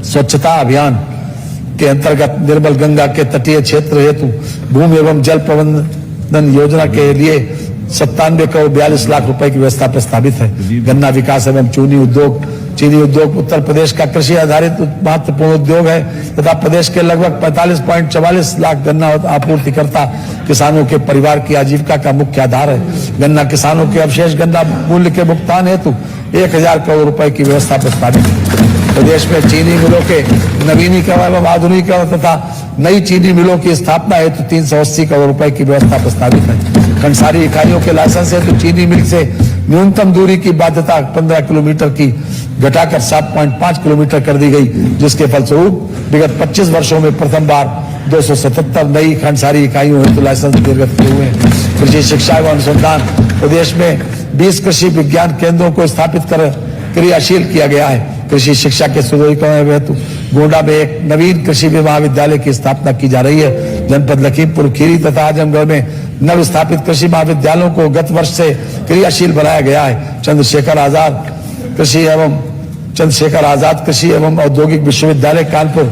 स्वच्छता अभियान के अंतर्गत निर्मल गंगा के तटीय क्षेत्र हेतु भूमि एवं जल प्रबंधन योजना के लिए 97 करोड़ 42 लाख रुपए की व्यवस्था प्रस्तावित है। गन्ना विकास एवं चीनी उद्योग उत्तर प्रदेश का कृषि आधारित महत्वपूर्ण उद्योग है तथा प्रदेश के लगभग 45.44 लाख गन्ना आपूर्तिकर्ता किसानों के परिवार की आजीविका का मुख्य आधार है। गन्ना किसानों के अवशेष गन्ना मूल्य के भुगतान हेतु 1000 करोड़ रुपए की व्यवस्था प्रस्तावित है। प्रदेश में चीनी मिलों के नवीनीकरण एवं आधुनिकीकरण तथा नई चीनी मिलों की स्थापना हेतु 380 करोड़ रुपए की व्यवस्था प्रस्तावित है। खंडसारी इकाइयों के लाइसेंस हेतु चीनी मिल से न्यूनतम दूरी की बाध्यता 15 किलोमीटर की घटाकर 7.5 किलोमीटर कर दी गई, जिसके फलस्वरूप विगत 25 वर्षों में प्रथम बार 277 नई खंडसारी इकाइयों हेतु लाइसेंस निर्गत किए हुए हैं। कृषि शिक्षा एवं अनुसंधान प्रदेश में 20 कृषि विज्ञान केंद्रों को स्थापित कर क्रियाशील किया गया है। कृषि शिक्षा के सुदृढ़ीकरण हेतु गोंडा में एक नवीन कृषि महाविद्यालय की स्थापना की जा रही है। जनपद लखीमपुर खीरी तथा आजमगढ़ में नव स्थापित कृषि महाविद्यालयों को गत वर्ष से क्रियाशील बनाया गया है। चंद्रशेखर आजाद कृषि एवं औद्योगिक विश्वविद्यालय कानपुर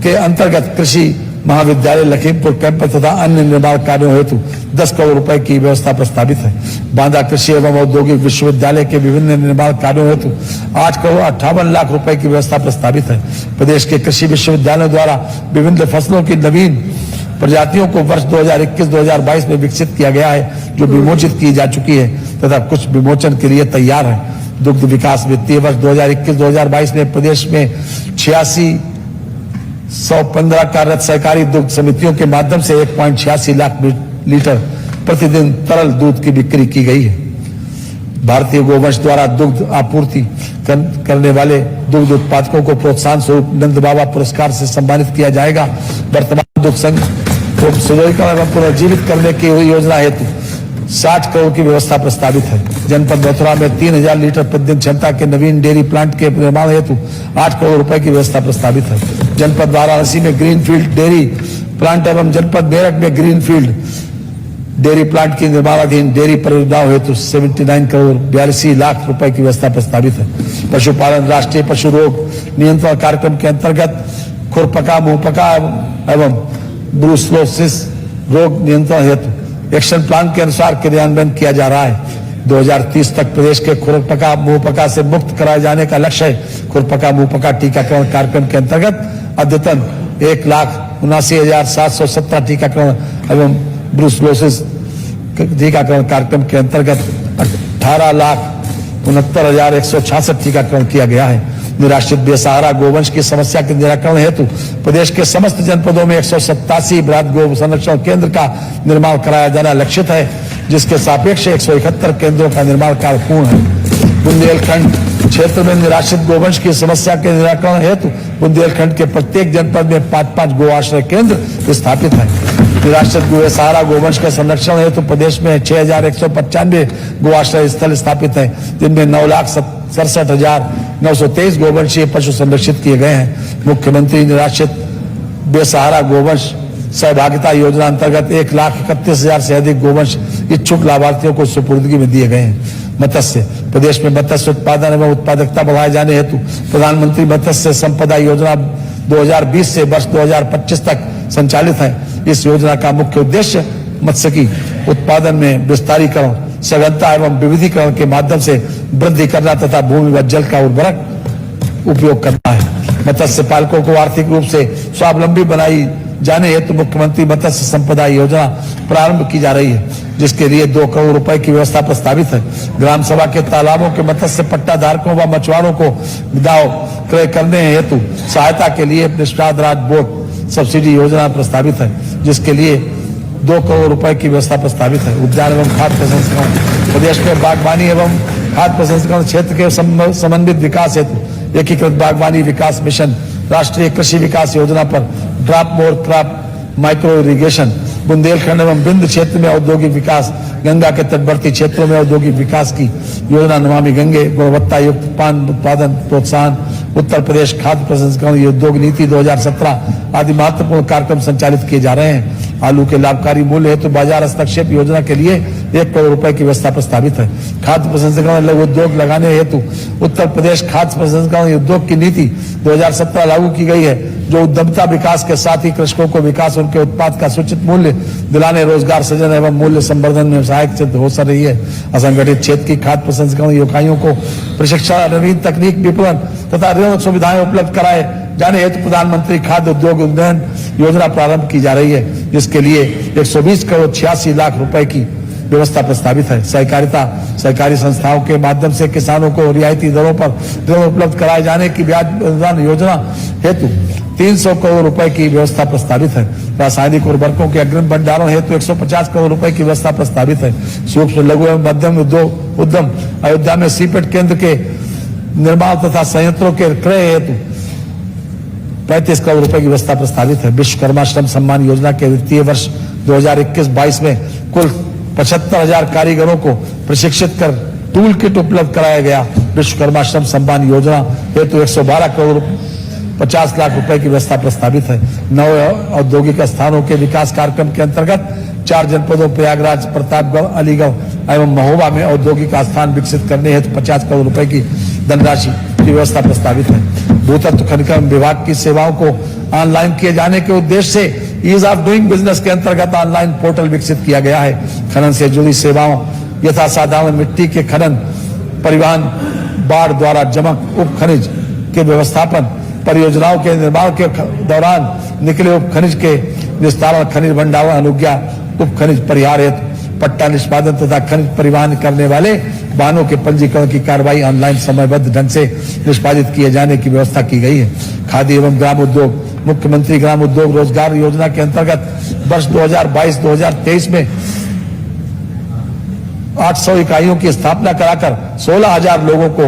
के अंतर्गत कृषि महाविद्यालय लखीमपुर कैंपस तथा अन्य निर्माण कार्यों हेतु 10 करोड़ रुपए की व्यवस्था प्रस्तावित है। बांदा कृषि एवं औद्योगिक विश्वविद्यालय के विभिन्न निर्माण कार्यों हेतु 8 करोड़ 58 लाख रुपए की व्यवस्था प्रस्तावित है। प्रदेश के कृषि विश्वविद्यालयों द्वारा विभिन्न फसलों की नवीन प्रजातियों को वर्ष 2021-2022 में विकसित किया गया है, जो विमोचित की जा चुकी है तथा कुछ विमोचन के लिए तैयार है। दुग्ध विकास वित्तीय वर्ष 2021-2022 में प्रदेश में 115 कार्यरत सहकारी दुग्ध समितियों के माध्यम से 1.86 लाख लीटर प्रतिदिन तरल दूध की बिक्री की गई है। भारतीय गोवंश द्वारा दुग्ध आपूर्ति करने वाले दुग्ध उत्पादकों को प्रोत्साहन स्वरूप नंद बाबा पुरस्कार से सम्मानित किया जाएगा। वर्तमान दुग्ध संघ को सुदृढ़ीकरण एवं पुनर्जीवित करने की योजना हेतु 60 करोड़ की व्यवस्था प्रस्तावित है। जनपद मथुरा में 3000 लीटर प्रतिदिन क्षमता के नवीन डेयरी प्लांट के निर्माण हेतु 8 करोड़ रुपए की व्यवस्था प्रस्तावित है। जनपद वाराणसी में ग्रीनफील्ड डेयरी प्लांट एवं जनपद मेरठ में ग्रीनफील्ड डेयरी प्लांट की निर्माणाधीन डेयरी परियोजनाओं हेतु 79 करोड़ 82 लाख रुपए की व्यवस्था प्रस्तावित है। पशुपालन राष्ट्रीय पशु रोग नियंत्रण कार्यक्रम के अंतर्गत खुरपका मुंहपका एवं ब्रूसलोसिस रोग नियंत्रण हेतु एक्शन प्लान के अनुसार क्रियान्वयन किया जा रहा है। 2030 तक प्रदेश के खुरपका मुंहपका से मुक्त कराए जाने का लक्ष्य है। खुरपका मुंहपका टीकाकरण कार्यक्रम के अंतर्गत अद्यतन 1,79,717 टीकाकरण एवं ब्रूसलोसिस टीकाकरण कार्यक्रम के अंतर्गत 18,69,166 टीकाकरण किया गया है। निराश्रित बेसहारा गोवंश की समस्या के निराकरण हेतु प्रदेश के समस्त जनपदों में 187 बृहद गो संरक्षण केंद्र का निर्माण कराया जाना लक्षित है, जिसके सापेक्ष 171 केंद्रों का निर्माण कार्य पूर्ण है। बुंदेलखंड क्षेत्र में निराश्रित गोवंश की समस्या के निराकरण हेतु बुंदेलखंड के प्रत्येक जनपद में 5-5 गो आश्रय केंद्र स्थापित है। निराश्रित बेसहारा गोवंश के संरक्षण हेतु प्रदेश में 6,195 गो आश्रय स्थल स्थापित है, जिनमें 9,67,923 गोवंशीय पशु संरक्षित किए गए हैं। मुख्यमंत्री निराश्रित बेसहारा गोवंश सहभागिता योजना अंतर्गत 1,31,000 से अधिक गोवंश इच्छुक लाभार्थियों को सुपुर्दगी में दिए गए हैं। मत्स्य प्रदेश में मत्स्य उत्पादन एवं उत्पादकता बढ़ाए जाने हेतु प्रधानमंत्री मत्स्य संपदा योजना 2020 से वर्ष 2025 तक संचालित है। इस योजना का मुख्य उद्देश्य मत्स्यिकी उत्पादन में विस्तारीकरण, सघनता एवं विविधीकरण के माध्यम से वृद्धि करना तथा भूमि व जल का उर्वरक उपयोग करना है। मत्स्य पालकों को आर्थिक रूप से स्वावलंबी बनाई जाने हेतु मुख्यमंत्री मत्स्य संपदा योजना प्रारंभ की जा रही है, जिसके लिए 2 करोड़ रुपए की व्यवस्था प्रस्तावित है। ग्राम सभा के तालाबों के मत्स्य पट्टा धारकों व मछुआरों को दाव क्रय करने हेतु सहायता के लिए निष्पाद राज बोर्ड सब्सिडी योजना प्रस्तावित है, जिसके लिए 2 करोड़ रुपए की व्यवस्था प्रस्तावित है। उद्यान एवं खाद्य प्रसंस्करण प्रदेश में बागवानी एवं खाद्य प्रसंस्करण क्षेत्र के समन्वित विकास हेतु एकीकृत बागवानी विकास मिशन राष्ट्रीय कृषि विकास योजना पर drop more crop micro irrigation Bundelkhand एवं बिंद क्षेत्र में औद्योगिक विकास, गंगा के तटवर्ती क्षेत्रों में औद्योगिक विकास की योजना नमामि गंगे, गुणवत्ता युक्त पान उत्पादन प्रोत्साहन, उत्तर प्रदेश खाद्य प्रसंस्करण उद्योग नीति 2017 आदि महत्वपूर्ण कार्यक्रम संचालित किए जा रहे हैं। आलू के लाभकारी मूल्य हेतु बाजार हस्तक्षेप योजना के लिए 1 करोड़ रुपए की व्यवस्था प्रस्तावित है। खाद्य प्रसंस्करण लघु उद्योग लगाने हेतु उत्तर प्रदेश खाद्य प्रसंस्करण उद्योग की नीति 2017 लागू की गई है, जो उद्यमता विकास के साथ ही कृषकों को विकास, उनके उत्पाद का सूचित मूल्य दिलाने, रोजगार सृजन एवं मूल्य संवर्धन में सहायक सिद्ध हो रही है। असंगठित क्षेत्र की खाद्य प्रसंस्करण इकाइयों को प्रशिक्षण, नवीन तकनीक, विपणन तथा ऋण सुविधाएं उपलब्ध कराए जाने हेतु प्रधानमंत्री खाद्य उद्योग उन्नयन योजना प्रारंभ की जा रही है, जिसके लिए 120 करोड़ 86 लाख रुपए की व्यवस्था प्रस्तावित है। सहकारी संस्थाओं के माध्यम से किसानों को रियायती दरों पर ऋण उपलब्ध कराए जाने की ब्याज अनुदान योजना हेतु 300 करोड़ रुपए की व्यवस्था प्रस्तावित है। रासायनिक उर्वरकों के अग्रिम भंडारण हेतु 150 करोड़ रुपए की व्यवस्था प्रस्तावित है। सूक्ष्म, लघु एवं मध्यम उद्यम अयोध्या में सीपेट केंद्र के निर्माण तथा संयंत्रों के क्रय हेतु 35 करोड़ रुपए की व्यवस्था प्रस्तावित है। विश्वकर्मा श्रम सम्मान योजना के वित्तीय वर्ष 2021-22 में कुल 75,000 कारीगरों को प्रशिक्षित कर टूल किट उपलब्ध कराया गया। विश्वकर्मा श्रम सम्मान योजना हेतु 112 करोड़ 50 लाख रुपए की व्यवस्था प्रस्तावित है। नव औद्योगिक स्थानों के विकास कार्यक्रम के अंतर्गत 4 जनपदों प्रयागराज, प्रतापगढ़, अलीगढ़ एवं महोबा में औद्योगिक स्थान विकसित करने हेतु 50 करोड़ रुपए की धनराशि की व्यवस्था प्रस्तावित है। भूतत्व खनन विभाग की सेवाओं को ऑनलाइन किए जाने के उद्देश्य से ईज ऑफ डूइंग बिजनेस के अंतर्गत ऑनलाइन पोर्टल विकसित किया गया है। खनन से जुड़ी सेवाओं यथा साधारण मिट्टी के खनन, परिवहन, बाढ़ द्वारा जमक उप खनिज के व्यवस्थापन, परियोजनाओं के निर्माण के दौरान निकले उप खनिज के निस्तारण, खनिज भंडारण अनुज्ञा, उप खनिज परिहार हेतु पट्टा निष्पादन तथा खनिज परिवहन करने वाले वाहनों के पंजीकरण की कार्रवाई ऑनलाइन समयबद्ध ढंग से निष्पादित किए जाने की व्यवस्था की गई है। खादी एवं ग्राम उद्योग, मुख्यमंत्री ग्राम उद्योग रोजगार योजना के अंतर्गत वर्ष 2022-2023 में 800 इकाइयों की स्थापना कराकर 16,000 लोगों को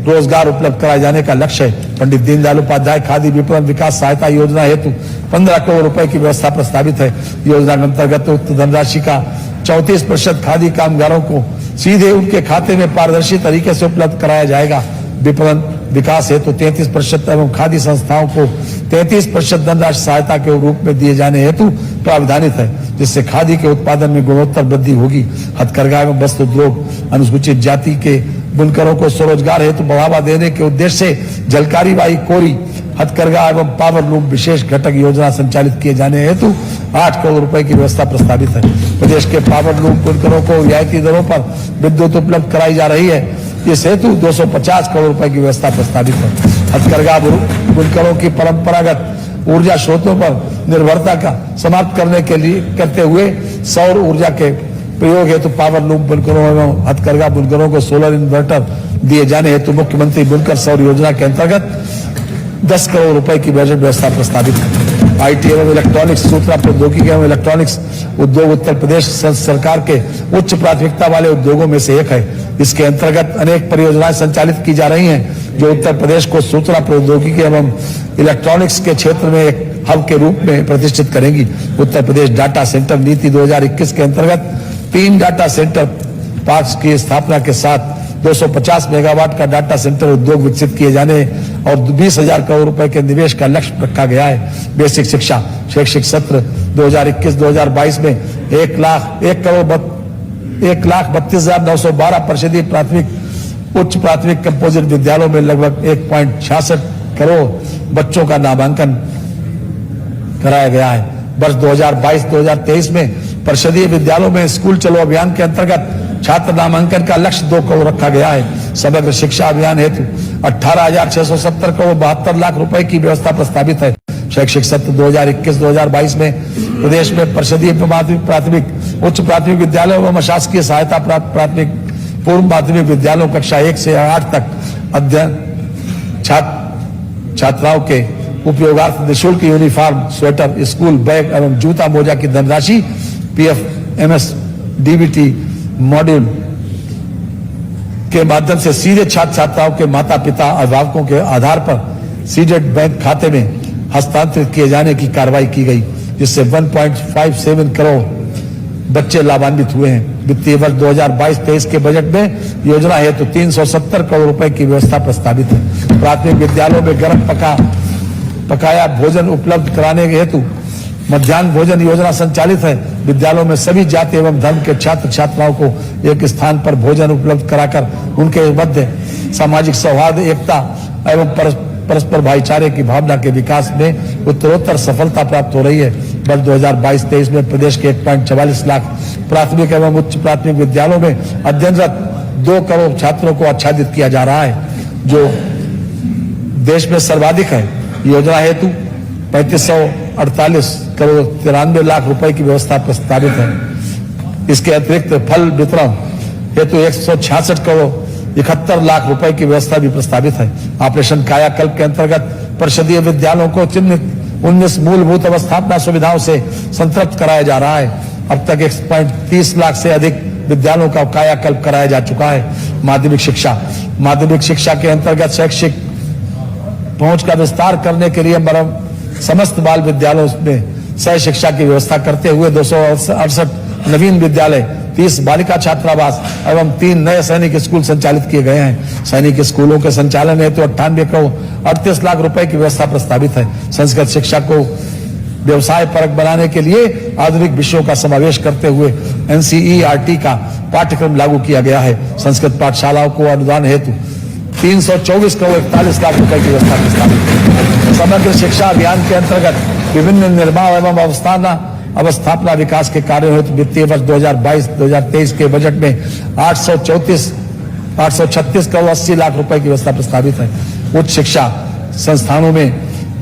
रोजगार उपलब्ध कराए जाने का लक्ष्य है। पंडित दीनदयाल उपाध्याय खादी विपणन विकास सहायता योजना हेतु 15 करोड़ रुपए की व्यवस्था प्रस्तावित है। योजना के अंतर्गत उक्त धनराशि का 34% खादी कामगारों को सीधे उनके खाते में पारदर्शी तरीके से उपलब्ध कराया जाएगा। विपणन विकास हेतु 33% एवं खादी संस्थाओं को 33% धनराशि सहायता के रूप में दिए जाने हेतु प्रावधानित है, जिससे खादी के उत्पादन में गुणवत्ता वृद्धि होगी। हथकरघा एवं वस्त्र उद्योग, अनुसूचित जाति के बुनकरों को स्वरोजगार हेतु बढ़ावा देने के उद्देश्य से झलकारी बाई कोरी, हथकरघा एवं पावर लूम विशेष घटक योजना संचालित किए जाने हेतु 8 करोड़ रुपए की व्यवस्था प्रस्तावित है। प्रदेश के पावर लूम बुनकरों को रियायती दरों पर विद्युत उपलब्ध कराई जा रही है। इस हेतु 250 करोड़ रुपए की व्यवस्था प्रस्तावित है। हथकरघा बुनकरों की परंपरागत ऊर्जा स्रोतों पर निर्भरता का समाप्त करते हुए सौर ऊर्जा के प्रयोग हेतु पावर लूम बुनकरों एवं हथकरघा बुनकरों को सोलर इन्वर्टर दिए जाने हेतु मुख्यमंत्री बुनकर सौर योजना के अंतर्गत 10 करोड़ रुपए की बजट व्यवस्था प्रस्तावित है। आईटी एवं इलेक्ट्रॉनिक्स, सूचना प्रौद्योगिकी एवं इलेक्ट्रॉनिक्स उद्योग उत्तर प्रदेश सरकार के उच्च प्राथमिकता वाले उद्योगों में से एक है। इसके अंतर्गत अनेक परियोजनाएं संचालित की जा रही हैं, जो उत्तर प्रदेश को सूचना प्रौद्योगिकी एवं इलेक्ट्रॉनिक्स के क्षेत्र में एक हब के रूप में प्रतिष्ठित करेंगी। उत्तर प्रदेश डाटा सेंटर नीति 2021 के अंतर्गत 3 डाटा सेंटर पार्क्स की स्थापना के साथ 250 मेगावाट का डाटा सेंटर उद्योग विकसित किए जाने और 20,000 करोड़ रुपए के निवेश का लक्ष्य रखा गया है। बेसिक शिक्षा शैक्षिक सत्र 2021-2022 में 1,32,912 परिषदीय प्राथमिक उच्च प्राथमिक कंपोजिट विद्यालयों में लगभग 1.66 करोड़ बच्चों का नामांकन कराया गया है। वर्ष 2022-2023 में परिषदीय विद्यालयों में स्कूल चलो अभियान के अंतर्गत छात्र नामांकन का लक्ष्य 2 करोड़ रखा गया है। समग्र शिक्षा अभियान हेतु 18,670 करोड़ 72 लाख रुपए की व्यवस्था प्रस्तावित है। शैक्षिक सत्र 2021-2022 में प्रदेश में परिषदीय प्राथमिक उच्च प्राथमिक विद्यालयों एवं अशासकीय सहायता प्राप्त प्राथमिक पूर्व माध्यमिक विद्यालयों कक्षा 1 से 8 तक अध्ययन छात्राओं के उपयोगार्थ निःशुल्क यूनिफॉर्म, स्वेटर, स्कूल बैग एवं जूता मोजा की धनराशि PFMS DBT मॉड्यूल के माध्यम से सीधे छात्र छात्राओं के माता पिता अभिभावकों के आधार पर सीडेड बैंक खाते में हस्तांतरित किए जाने की कार्रवाई की गई, जिससे 1.57 करोड़ बच्चे लाभान्वित हुए हैं। वित्तीय वर्ष 2022-23 के बजट में योजना हेतु 370 करोड़ रुपए की व्यवस्था प्रस्तावित है। प्राथमिक विद्यालयों में गर्म पकाया भोजन उपलब्ध कराने के हेतु मध्याह्न भोजन योजना संचालित है। विद्यालयों में सभी जाति एवं धर्म के छात्र छात्राओं को एक स्थान पर भोजन उपलब्ध कराकर उनके मध्य सामाजिक सौहार्द, एकता एवं परस्पर भाईचारे की भावना के विकास में उत्तरोत्तर सफलता प्राप्त हो रही है। वर्ष 2022-23 में प्रदेश के 1.44 लाख प्राथमिक एवं उच्च प्राथमिक विद्यालयों में अध्ययनरत 2 करोड़ छात्रों को आच्छादित किया जा रहा है, जो देश में सर्वाधिक है। योजना हेतु 3548 करोड़ 93 लाख रुपए की व्यवस्था प्रस्तावित है। इसके अतिरिक्त फल वितरण हेतु 166 करोड़ 71 लाख रुपए की व्यवस्था भी प्रस्तावित है। ऑपरेशन कायाकल्प के अंतर्गत परिषदीय विद्यालयों को चिन्हित 19 मूलभूत अवस्थापना सुविधाओं से संतृप्त कराया जा रहा है। अब तक 1.30 लाख से अधिक विद्यालयों का कायाकल्प कराया जा चुका है। माध्यमिक शिक्षा के अंतर्गत शैक्षिक पहुंच का विस्तार करने के लिए समस्त बाल विद्यालयों में सह शिक्षा की व्यवस्था करते हुए 268 नवीन विद्यालय, 30 बालिका छात्रावास एवं 3 नए सैनिक स्कूल संचालित किए गए हैं। सैनिक स्कूलों के संचालन हेतु 98 करोड़ 38 लाख रुपए की व्यवस्था प्रस्तावित है। संस्कृत शिक्षा को व्यवसाय परक बनाने के लिए आधुनिक विषयों का समावेश करते हुए NCERT का पाठ्यक्रम लागू किया गया है। संस्कृत पाठशालाओं को अनुदान हेतु 324 करोड़ 41 लाख रुपए की व्यवस्था प्रस्तावित है। समग्र शिक्षा अभियान के अंतर्गत विभिन्न निर्माण एवं अवस्थापना विकास के कार्यों हेतु वित्तीय वर्ष 2022-2023 के बजट में 836 करोड़ 80 लाख रुपए की व्यवस्था प्रस्तावित है। उच्च शिक्षा संस्थानों में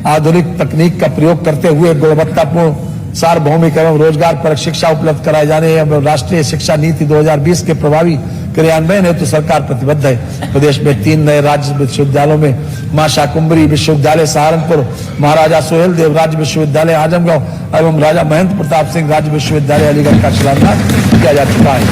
आधुनिक तकनीक का प्रयोग करते हुए गुणवत्तापूर्ण सार्वभौमिक एवं रोजगार परक शिक्षा उपलब्ध कराए जाने एवं राष्ट्रीय शिक्षा नीति 2020 के प्रभावी क्रियान्वयन हेतु सरकार प्रतिबद्ध है। प्रदेश में 3 नए राज्य विश्वविद्यालयों में मां शाकुंभरी विश्वविद्यालय सहारनपुर, महाराजा सुहेल देव राज्य विश्वविद्यालय आजमगढ़ एवं राजा महेंद्र प्रताप सिंह राज्य विश्वविद्यालय अलीगढ़ का शिलान्यास किया जा चुका है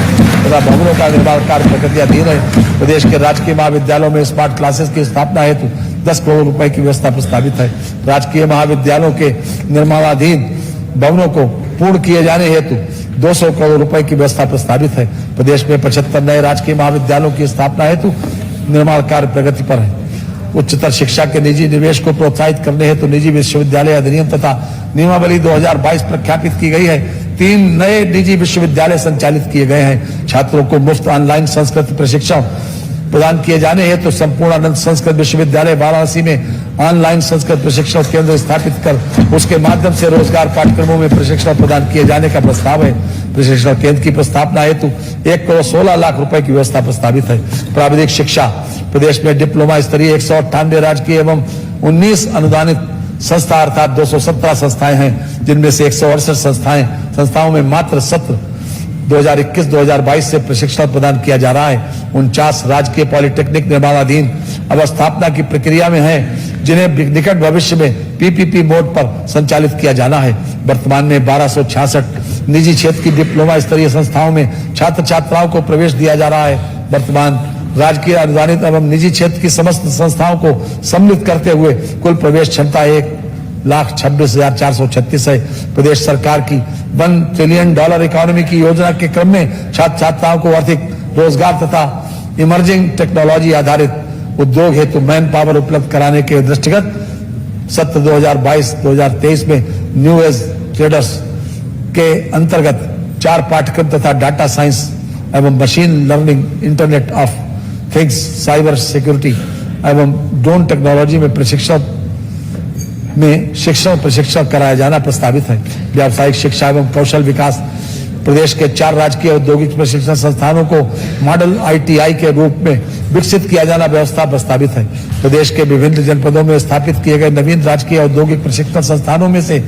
तथा भवनों का निर्माण कार्य प्रगतियाधीन है। प्रदेश के राजकीय महाविद्यालयों में स्मार्ट क्लासेस की स्थापना हेतु 10 करोड़ रुपए की व्यवस्था प्रस्तावित है। राजकीय महाविद्यालयों के निर्माणाधीन भवनों को पूर्ण किए जाने हेतु 200 करोड़ रुपए की व्यवस्था प्रस्तावित है। प्रदेश में 75 नए राजकीय महाविद्यालयों की स्थापना हेतु निर्माण कार्य प्रगति पर है। उच्चतर शिक्षा के निजी निवेश को प्रोत्साहित करने हेतु निजी विश्वविद्यालय अधिनियम तथा नियमावली 2022 प्रख्यापित की गई है। 3 नए निजी विश्वविद्यालय संचालित किए गए हैं। छात्रों को मुफ्त ऑनलाइन संस्कृत प्रशिक्षण प्रदान किए जाने हेतु संपूर्णानंद संस्कृत विश्वविद्यालय वाराणसी में ऑनलाइन संस्कृत प्रशिक्षण केंद्र स्थापित कर उसके माध्यम से रोजगार पाठ्यक्रमों में प्रशिक्षण प्रदान किए जाने का प्रस्ताव है। प्रशिक्षण केंद्र की प्रस्थापना हेतु 1 करोड़ 16 लाख रुपए की व्यवस्था प्रस्तावित है। प्राविधिक शिक्षा प्रदेश में डिप्लोमा स्तरीय 198 राजकीय एवं 19 अनुदानित संस्था अर्थात 217 संस्थाएं हैं, जिनमें से 168 संस्थाओं में मात्र सत्र 2021-2022 से प्रशिक्षण प्रदान किया जा रहा है। 49 राजकीय पॉलिटेक्निक निर्माणाधीन अवस्थापना की प्रक्रिया में है, जिन्हें निकट भविष्य में PPP मोड पर संचालित किया जाना है। वर्तमान में 1266 निजी क्षेत्र की डिप्लोमा स्तरीय संस्थाओं में छात्र छात्राओं को प्रवेश दिया जा रहा है। वर्तमान राजकीय अनुदानित एवं निजी क्षेत्र की समस्त संस्थाओं को सम्मिलित करते हुए कुल प्रवेश क्षमता 1,26,436 है। प्रदेश सरकार की $1 ट्रिलियन इकोनॉमी की योजना के क्रम में छात्र छात्राओं को आर्थिक रोजगार तथा इमर्जिंग टेक्नोलॉजी आधारित उद्योग हेतु मैन पावर उपलब्ध कराने के दृष्टिगत सत्र 2022-2023 में न्यू एज ट्रेडर्स के अंतर्गत 4 पाठ्यक्रम तथा डाटा साइंस एवं machine learning, internet of things, cyber security एवं ड्रोन टेक्नोलॉजी में प्रशिक्षण कराया जाना प्रस्तावित है। व्यावसायिक शिक्षा एवं कौशल विकास प्रदेश के 4 राजकीय औद्योगिक प्रशिक्षण संस्थानों को मॉडल ITI के रूप में विकसित किया जाना व्यवस्था प्रस्तावित है। प्रदेश के विभिन्न जनपदों में स्थापित किए गए नवीन राजकीय औद्योगिक प्रशिक्षण संस्थानों में से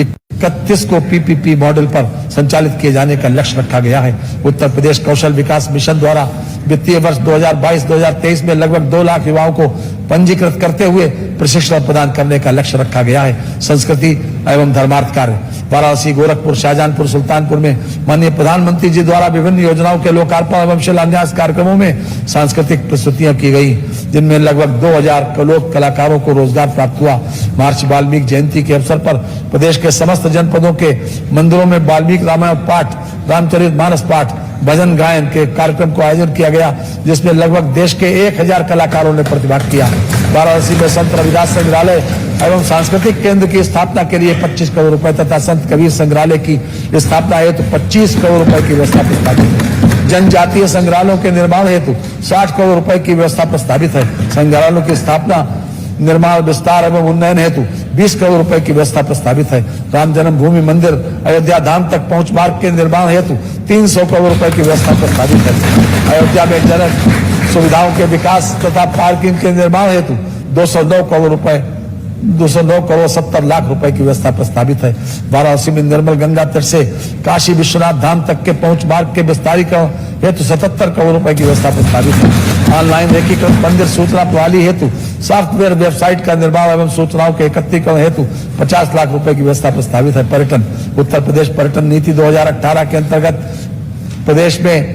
31 को PPP मॉडल पर संचालित किए जाने का लक्ष्य रखा गया है। उत्तर प्रदेश कौशल विकास मिशन द्वारा वित्तीय वर्ष 2022-2023 में लगभग 2 लाख युवाओं को पंजीकृत करते हुए प्रशिक्षण प्रदान करने का लक्ष्य रखा गया है। संस्कृति एवं धर्मार्थ कार्य वाराणसी, गोरखपुर, शाहजहांपुर, सुल्तानपुर में माननीय प्रधानमंत्री जी द्वारा विभिन्न योजनाओं के लोकार्पण एवं शिलान्यास कार्यक्रमों में सांस्कृतिक प्रस्तुतियां की गई, जिनमें लगभग 2000 लोक कलाकारों को रोजगार प्राप्त हुआ। महर्षि वाल्मीकि जयंती के अवसर पर प्रदेश के समस्त जनपदों के मंदिरों में वाल्मीकि रामायण पाठ, रामचरितमानस पाठ, भजन गायन के कार्यक्रम को आयोजन किया गया, जिसमें लगभग देश के 1000 कलाकारों ने प्रतिभाग किया। वाराणसी में संत रविदास संग्रहालय एवं सांस्कृतिक केंद्र की स्थापना के लिए 25 करोड़ रुपए तथा संत कबीर संग्रहालय की स्थापना हेतु 25 करोड़ रुपए की व्यवस्था प्रस्तावित है। जनजातीय संग्रहालयों के निर्माण हेतु 60 करोड़ रुपए की व्यवस्था प्रस्तावित है। संग्रहालयों की स्थापना, निर्माण, विस्तार एवं उन्नयन हेतु 20 करोड़ रुपए की व्यवस्था प्रस्तावित है। राम जन्मभूमि मंदिर अयोध्या धाम तक पहुंच मार्ग के निर्माण हेतु 300 करोड़ रुपए की व्यवस्था प्रस्तावित है। अयोध्या में जनक सुविधाओं के विकास तथा पार्किंग के निर्माण हेतु 209 करोड़ 70 लाख रुपए की व्यवस्था प्रस्तावित है। वाराणसी में निर्मल गंगा तट से काशी विश्वनाथ धाम तक के पहुंच मार्ग के विस्तारीकरण हेतु 77 करोड़ रुपए की व्यवस्था प्रस्तावित है। ऑनलाइन एकीकृत मंदिर सूचना प्रणाली हेतु सॉफ्टवेयर वेबसाइट का निर्माण एवं सूचनाओं के एकत्रीकरण हेतु 50 लाख रुपए की व्यवस्था प्रस्तावित है। पर्यटन, उत्तर प्रदेश पर्यटन नीति 2018 के अंतर्गत प्रदेश में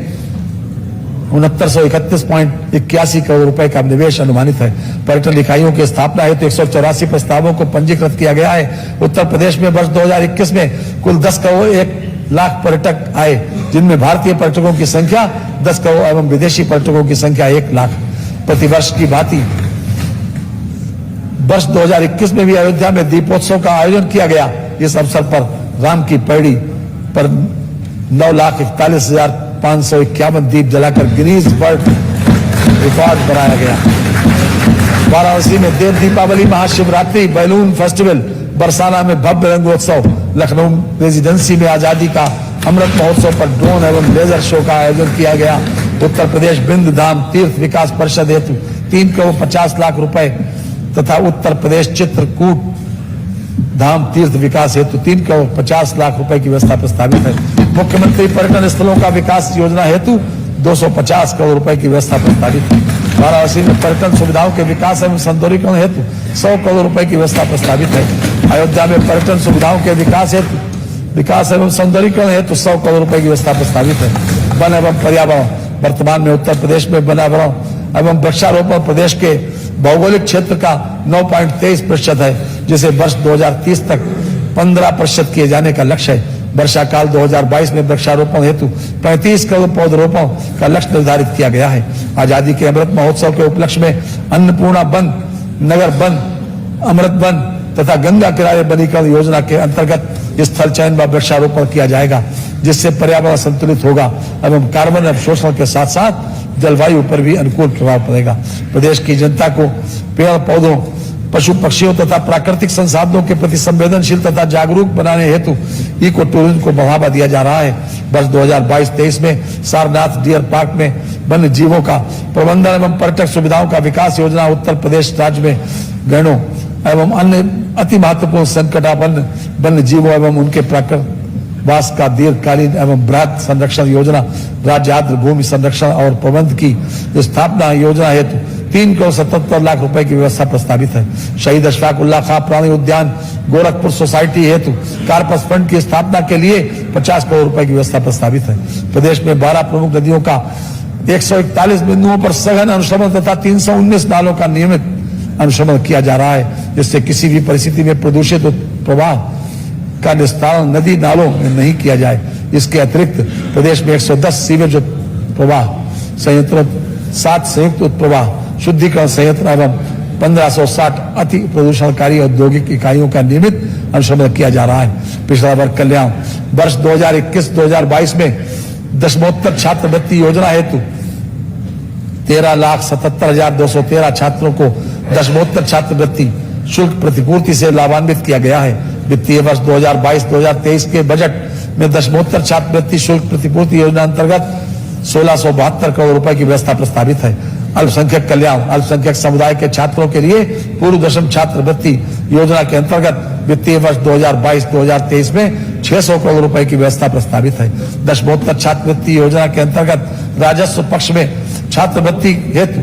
6931.81 करोड़ रुपए का निवेश अनुमानित है। पर्यटन इकाइयों की स्थापना हेतु 184 प्रस्तावों को पंजीकृत किया गया है। उत्तर प्रदेश में वर्ष 2021 में कुल 10 करोड़ 1 लाख पर्यटक आए, जिनमें भारतीय पर्यटकों की संख्या 10 करोड़ एवं विदेशी पर्यटकों की संख्या 1 लाख। प्रतिवर्ष की भांति वर्ष 2021 में भी अयोध्या में दीपोत्सव का आयोजन किया गया। इस अवसर पर राम की पैड़ी पर 9,41,551 दीप जलाकर गिनीज वर्ल्ड रिकॉर्ड बनाया गया। वाराणसी में देव दीपावली, महाशिवरात्रि, बैलून फेस्टिवल, बरसाना में भव्य रंगोत्सव, लखनऊ रेजिडेंसी में आजादी का अमृत महोत्सव पर ड्रोन एवं लेजर शो का आयोजन किया गया। उत्तर प्रदेश बिंद धाम तीर्थ विकास परिषद हेतु 3 करोड़ 50 लाख रुपए तथा उत्तर प्रदेश चित्रकूट धाम तीर्थ विकास हेतु 3 करोड़ 50 लाख रुपए की व्यवस्था प्रस्तावित है। मुख्यमंत्री पर्यटन स्थलों का विकास योजना हेतु 250 करोड़ रुपए की व्यवस्था प्रस्तावित है। वाराणसी में पर्यटन सुविधाओं के विकास एवं सौंदर्यीकरण हेतु 100 करोड़ रुपए की व्यवस्था प्रस्तावित है। अयोध्या में पर्यटन सुविधाओं के विकास एवं सौंदर्यीकरण हेतु 100 करोड़ रुपए की व्यवस्था प्रस्तावित है। वन एवं पर्यावरण, वर्तमान में उत्तर प्रदेश में पर्यावरण एवं वृक्षारोपण प्रदेश के भौगोलिक क्षेत्र का 9.23% है, जिसे वर्ष 2030 तक 15% किए जाने का लक्ष्य है। वर्षा काल 2022 में वृक्षारोपण हेतु 35 करोड़ पौधरोपण का लक्ष्य निर्धारित किया गया है। आजादी के अमृत महोत्सव के उपलक्ष्य में अन्नपूर्णा वन, नगर वन, अमृत वन तथा गंगा किनारे वनीकरण योजना के अंतर्गत स्थल चयन व वृक्षारोपण किया जाएगा, जिससे पर्यावरण संतुलित होगा एवं कार्बन अवशोषण के साथ साथ जलवायु पर भी अनुकूल प्रभाव पड़ेगा। प्रदेश की जनता को पेड़ पौधों, पशु पक्षियों तथा प्राकृतिक संसाधनों के प्रति संवेदनशील तथा जागरूक बनाने हेतु इको टूरिज्म को बढ़ावा दिया जा रहा है। वर्ष 2022-23 में सारनाथ डियर पार्क में वन्य जीवों का प्रबंधन एवं पर्यटक सुविधाओं का विकास योजना उत्तर प्रदेश राज्य में गैंडों एवं अन्य अति महत्वपूर्ण संकटापन्न वन्य जीवों एवं उनके प्राकृतिक का दीर्घकालीन एवं बृहद संरक्षण योजना, राज्य आर्द्र भूमि संरक्षण और प्रबंध की स्थापना योजना हेतु 3 करोड़ 77 लाख रुपए की व्यवस्था प्रस्तावित है। शहीद अशफाक उल्लाह खां प्राणी उद्यान गोरखपुर सोसाइटी हेतु कार्पस फंड की स्थापना के लिए 50 करोड़ रुपए की व्यवस्था प्रस्तावित है। प्रदेश में 12 प्रमुख नदियों का 141 बिंदुओं पर सघन अनुश्रवण तथा 319 नालों का नियमित अनुश्रवण किया जा रहा है, जिससे किसी भी परिस्थिति में प्रदूषित प्रवाह का निस्तारण नदी नालों में नहीं किया जाए। इसके अतिरिक्त प्रदेश में 110 सीवेज प्रवाह संयंत्रों, 7 संयुक्त उत्प्रवाह शुद्धिकरण संयंत्र एवं 1560 अति प्रदूषणकारी औद्योगिक इकाइयों का नियमित अनुश्रवण किया जा रहा है। पिछड़ा वर्ग कल्याण, वर्ष 2021-2022 में दशमोत्तर छात्रवृत्ति योजना हेतु 13,77,213 छात्रों को दशमोत्तर छात्रवृत्ति शुल्क प्रतिपूर्ति से लाभान्वित किया गया है। वित्तीय वर्ष 2022-2023 के बजट में दशमोत्तर छात्रवृत्ति शुल्क प्रतिपूर्ति योजना अंतर्गत 1672 करोड़ रुपए की व्यवस्था प्रस्तावित है। अल्पसंख्यक कल्याण, अल्पसंख्यक समुदाय के छात्रों के लिए पूर्व दशम छात्रवृत्ति योजना के अंतर्गत वित्तीय वर्ष 2022-2023 में 600 करोड़ रुपए की व्यवस्था प्रस्तावित है। दशमोत्तर छात्रवृत्ति योजना के अंतर्गत राजस्व पक्ष में छात्रवृत्ति हेतु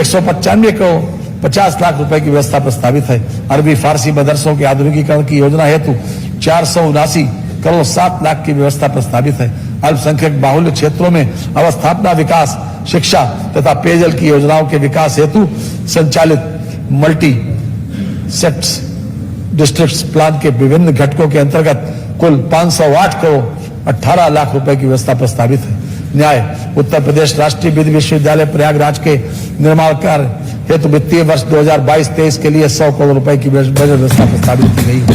195 करोड़ 50 लाख रुपए की व्यवस्था प्रस्तावित है। अरबी फारसी मदरसों के आधुनिकीकरण की योजना हेतु 479 करोड़ 7 लाख की व्यवस्था प्रस्तावित है। अल्पसंख्यक बाहुल्य क्षेत्रों में अवस्थापना विकास, शिक्षा तथा पेयजल की योजनाओं के विकास हेतु संचालित मल्टी सेक्स डिस्ट्रिक्ट प्लान के विभिन्न घटकों के अंतर्गत कुल 508 करोड़ 18 लाख रुपए की व्यवस्था प्रस्तावित है। न्याय उत्तर प्रदेश राष्ट्रीय विधि विश्वविद्यालय प्रयागराज के निर्माण कार्य हेतु वित्तीय वर्ष 2022-23 के लिए 100 करोड़ रुपए की बजट व्यवस्था प्रस्तावित की गई है।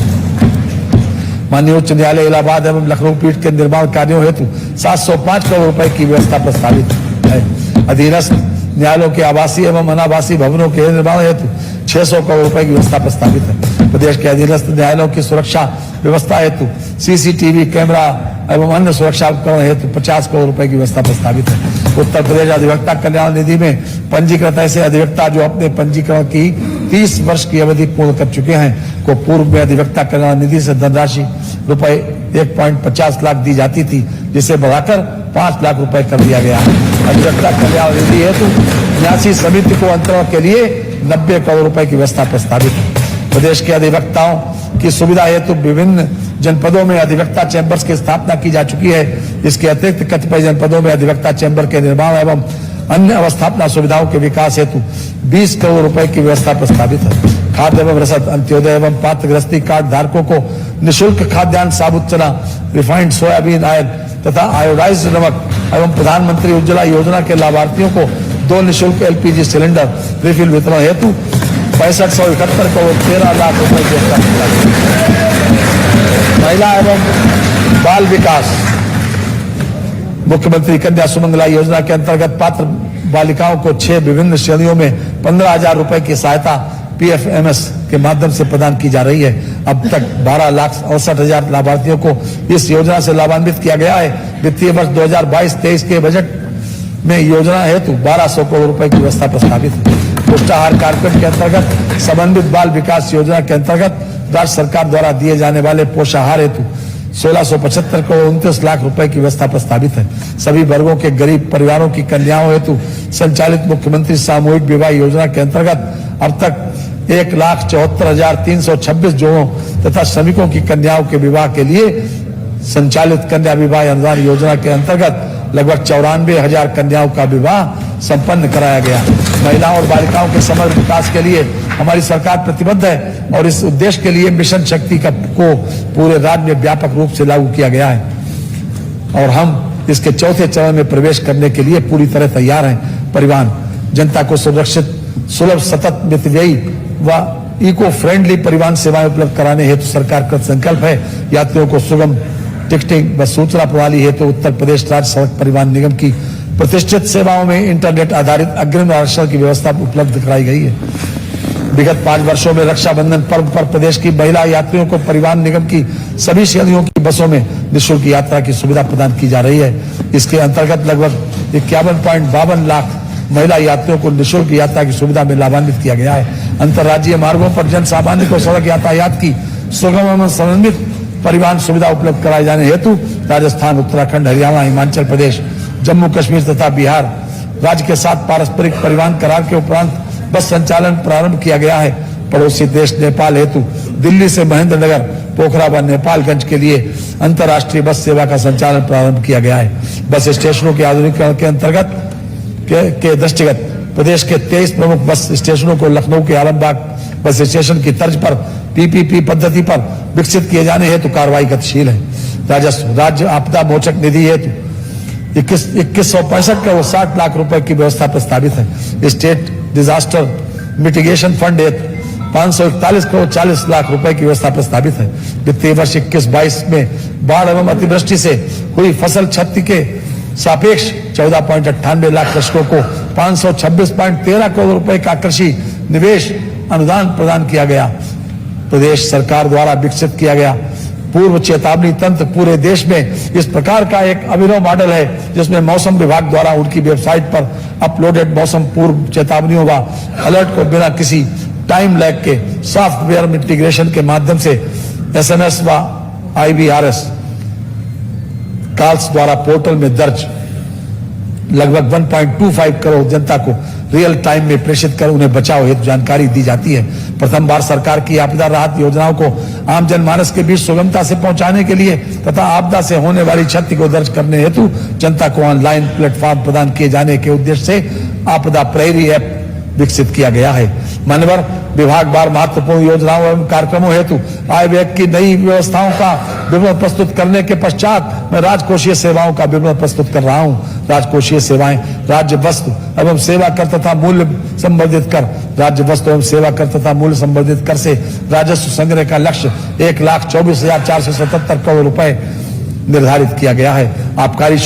माननीय उच्च न्यायालय इलाहाबाद एवं लखनऊ पीठ के निर्माण कार्यों हेतु 705 करोड़ रुपए की व्यवस्था प्रस्तावित है। अधीनस्थ न्यायालयों के आवासीय एवं अनावासीय भवनों के निर्माण हेतु 600 करोड़ रुपए की व्यवस्था प्रस्तावित है। प्रदेश के अधीनस्थ न्यायालयों की सुरक्षा व्यवस्था हेतु सीसीटीवी कैमरा एवं अन्य सुरक्षा उपकरण हेतु 50 करोड़ रुपए की व्यवस्था प्रस्तावित है। उत्तर प्रदेश अधिवक्ता कल्याण निधि में पंजीकृत ऐसे अधिवक्ता जो अपने पंजीकरण की 30 वर्ष की अवधि पूर्ण कर चुके हैं को पूर्व में अधिवक्ता कल्याण निधि से धनराशि रुपए 1.50 लाख दी जाती थी, जिसे बढ़ाकर 5 लाख रुपए कर दिया गया है। अधिवक्ता कल्याण निधि हेतु न्यासी समिति को अंतरण के लिए 90 करोड़ रुपए की व्यवस्था प्रस्तावित है। प्रदेश के अधिवक्ताओं की सुविधा हेतु विभिन्न जनपदों में अधिवक्ता चैंबर्स की स्थापना की जा चुकी है। इसके अतिरिक्त कतिपय जनपदों में अधिवक्ता चैंबर के निर्माण एवं अन्य अवस्थापना सुविधाओं के विकास हेतु 20 करोड़ रुपए की व्यवस्था प्रस्तावित है। खाद्य एवं रसद अंत्योदय एवं पात्रग्रस्ती कार्ड धारकों को निःशुल्क खाद्यान्न, साबुत चना, रिफाइंड सोयाबीन ऑयल तथा आयोडाइज्ड नमक एवं प्रधानमंत्री उज्ज्वला योजना के लाभार्थियों को 2 निःशुल्क एलपीजी सिलेंडर रिफिल वितरण हेतु 6571 करोड़ 13 लाख रुपए की व्यवस्था। महिला एवं बाल विकास मुख्यमंत्री कन्या सुमंगला योजना के अंतर्गत पात्र बालिकाओं को 6 विभिन्न श्रेणियों में 15,000 रुपए की सहायता पीएफएमएस के माध्यम से प्रदान की जा रही है। अब तक 12,68,000 लाभार्थियों को इस योजना से लाभान्वित किया गया है। वित्तीय वर्ष 2022-23 के बजट में योजना हेतु 1200 करोड़ रुपए की व्यवस्था प्रस्तावित है। पुष्टाहार कार्यक्रम के अंतर्गत समन्वित बाल विकास योजना के अंतर्गत राज्य सरकार द्वारा दिए जाने वाले पोषाहार हेतु 1675 करोड़ 29 लाख रुपए की व्यवस्था प्रस्तावित है। सभी वर्गों के गरीब परिवारों की कन्याओं हेतु संचालित मुख्यमंत्री सामूहिक विवाह योजना के अंतर्गत अब तक 1,74,326 जोड़ों तथा श्रमिकों की कन्याओं के विवाह के लिए संचालित कन्या विवाह अनुदान योजना के अंतर्गत लगभग 94,000 कन्याओं का विवाह संपन्न कराया गया। महिलाओं और बालिकाओं के समग्र विकास के लिए हमारी सरकार प्रतिबद्ध है और इस उद्देश्य के लिए मिशन शक्ति को पूरे राज्य में व्यापक रूप से लागू किया गया है और हम इसके चौथे चरण में प्रवेश करने के लिए पूरी तरह तैयार हैं। परिवहन जनता को सुरक्षित, सुलभ, सतत, मितव्ययी व इको फ्रेंडली परिवहन सेवाएं उपलब्ध कराने हेतु सरकार कृत संकल्प है। यात्रियों को सुगम टिकटिंग व सूचना प्रणाली हेतु उत्तर प्रदेश राज्य सड़क परिवहन निगम की प्रतिष्ठित सेवाओं में इंटरनेट आधारित अग्रिम आरक्षण की व्यवस्था उपलब्ध कराई गई है। विगत 5 वर्षों में रक्षाबंधन पर्व पर प्रदेश की महिला यात्रियों को परिवहन निगम की सभी श्रेणियों की बसों में निःशुल्क यात्रा की सुविधा प्रदान की जा रही है। इसके अंतर्गत लगभग 51.52 लाख महिला यात्रियों को निःशुल्क यात्रा की सुविधा में लाभान्वित किया गया है। अंतर्राज्यीय मार्गों पर जन सामान्य को सड़क यातायात की सुगम एवं समन्वित परिवहन सुविधा उपलब्ध कराए जाने हेतु राजस्थान, उत्तराखंड, हरियाणा, हिमाचल प्रदेश, जम्मू कश्मीर तथा बिहार राज्य के साथ पारस्परिक परिवहन करार के उपरांत बस संचालन प्रारंभ किया गया है। पड़ोसी देश नेपाल हेतु दिल्ली से महेंद्रनगर, पोखरा व नेपालगंज के लिए अंतर्राष्ट्रीय बस सेवा का संचालन प्रारंभ किया गया है। बस स्टेशनों के आधुनिकीकरण के अंतर्गत के दृष्टिगत प्रदेश के 23 प्रमुख बस स्टेशनों को लखनऊ के आलमबाग बस स्टेशन की तर्ज पर पीपीपी पद्धति पर विकसित किए जाने हेतु कार्रवाई गतिशील है। राजस्व राज्य आपदा मोचक निधि हेतु 2165 करोड़ 60 लाख रुपए की व्यवस्था प्रस्तावित है। स्टेट डिजास्टर मिटिगेशन फंड हेतु 541 करोड़ 40 लाख रुपए की व्यवस्था प्रस्तावित है। वित्तीय वर्ष 21-22 में बाढ़ एवं अतिवृष्टि से हुई फसल क्षति के सापेक्ष 14.98 लाख कृषकों को 526.13 करोड़ रुपए का कृषि निवेश अनुदान प्रदान किया गया। प्रदेश सरकार द्वारा विकसित किया गया पूर्व चेतावनी तंत्र पूरे देश में इस प्रकार का एक अभिनव मॉडल है, जिसमें मौसम विभाग द्वारा उनकी वेबसाइट पर अपलोडेड मौसम पूर्व चेतावनियों व अलर्ट को बिना किसी टाइम लैग के सॉफ्टवेयर इंटीग्रेशन के माध्यम से SMS व IVRS कॉल्स द्वारा पोर्टल में दर्ज लगभग 1.25 करोड़ जनता को रियल टाइम में प्रेषित कर उन्हें बचाव हेतु जानकारी दी जाती है। प्रथम बार सरकार की आपदा राहत योजनाओं को आम जनमानस के बीच सुगमता से पहुंचाने के लिए तथा आपदा से होने वाली क्षति को दर्ज करने हेतु जनता को ऑनलाइन प्लेटफॉर्म प्रदान किए जाने के उद्देश्य से आपदा प्रहरी ऐप विकसित किया गया है। मान्यवर विभाग वार महत्वपूर्ण योजनाओं एवं कार्यक्रमों हेतु आय व्यय की नई व्यवस्थाओं का विवरण प्रस्तुत करने के पश्चात मैं राजकोषीय सेवाओं का विवरण प्रस्तुत कर रहा हूं। राजकोषीय सेवाएं राज्य वस्तु एवं सेवा कर तथा मूल्य संवर्धित कर, राज्य वस्तु एवं सेवा कर तथा मूल्य संवर्धित कर से राजस्व संग्रह का लक्ष्य 1,24,477 करोड़ रुपए निर्धारित किया गया है। आबकारी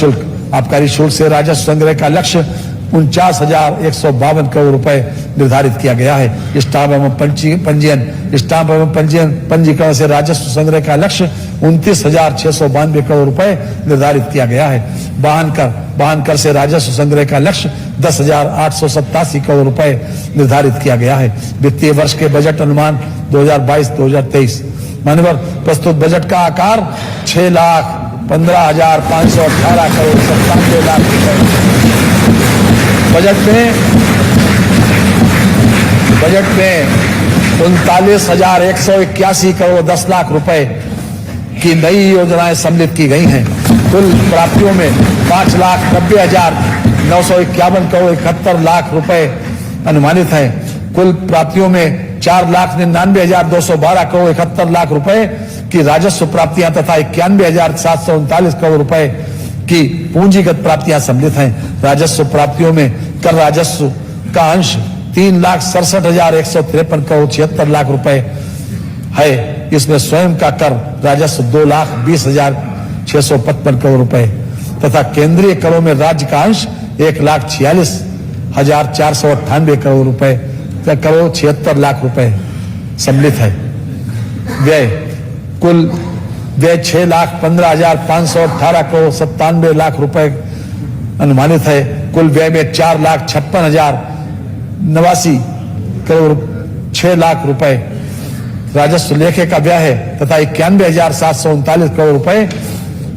शुल्क से राजस्व संग्रह का लक्ष्य 49,152 करोड़ रुपए निर्धारित किया गया है। स्टाम्प एवं पंजीकरण से राजस्व संग्रह का लक्ष्य 29,692 करोड़ रुपए निर्धारित किया गया है। वाहन कर से राजस्व संग्रह का लक्ष्य 10,887 करोड़ रुपए निर्धारित किया गया है। वित्तीय वर्ष के बजट अनुमान 2022-2023 मान्यवर प्रस्तुत बजट का आकार 6,15,518 करोड़ 97 लाख रुपए। बजट में 39,181 करोड़ 10 लाख रुपए की नई योजनाएं सम्मिलित की गई हैं। कुल प्राप्तियों में 5,90,951 करोड़ 71 लाख रुपए अनुमानित है। कुल प्राप्तियों में 4,99,212 करोड़ 71 लाख रुपए की राजस्व प्राप्तियां तथा 91,739 करोड़ रुपए की पूंजीगत प्राप्तियां सम्मिलित हैं। राजस्व प्राप्तियों में कर राजस्व का अंश 3,67,153 करोड़ 76 लाख रुपए है। इसमें स्वयं का कर राजस्व 2,20,655 करोड़ रुपए तथा केंद्रीय करों में राज्य का अंश 1,46,498 करोड़ रुपए करोड़ 76 लाख रुपए सम्मिलित है। कुल व्यय 6,15,518 करोड़ 97 लाख रुपए अनुमानित है। कुल व्यय में 4,56,089 करोड़ 6 लाख रुपए राजस्व लेखे का व्यय है तथा 91,739 करोड़ रुपए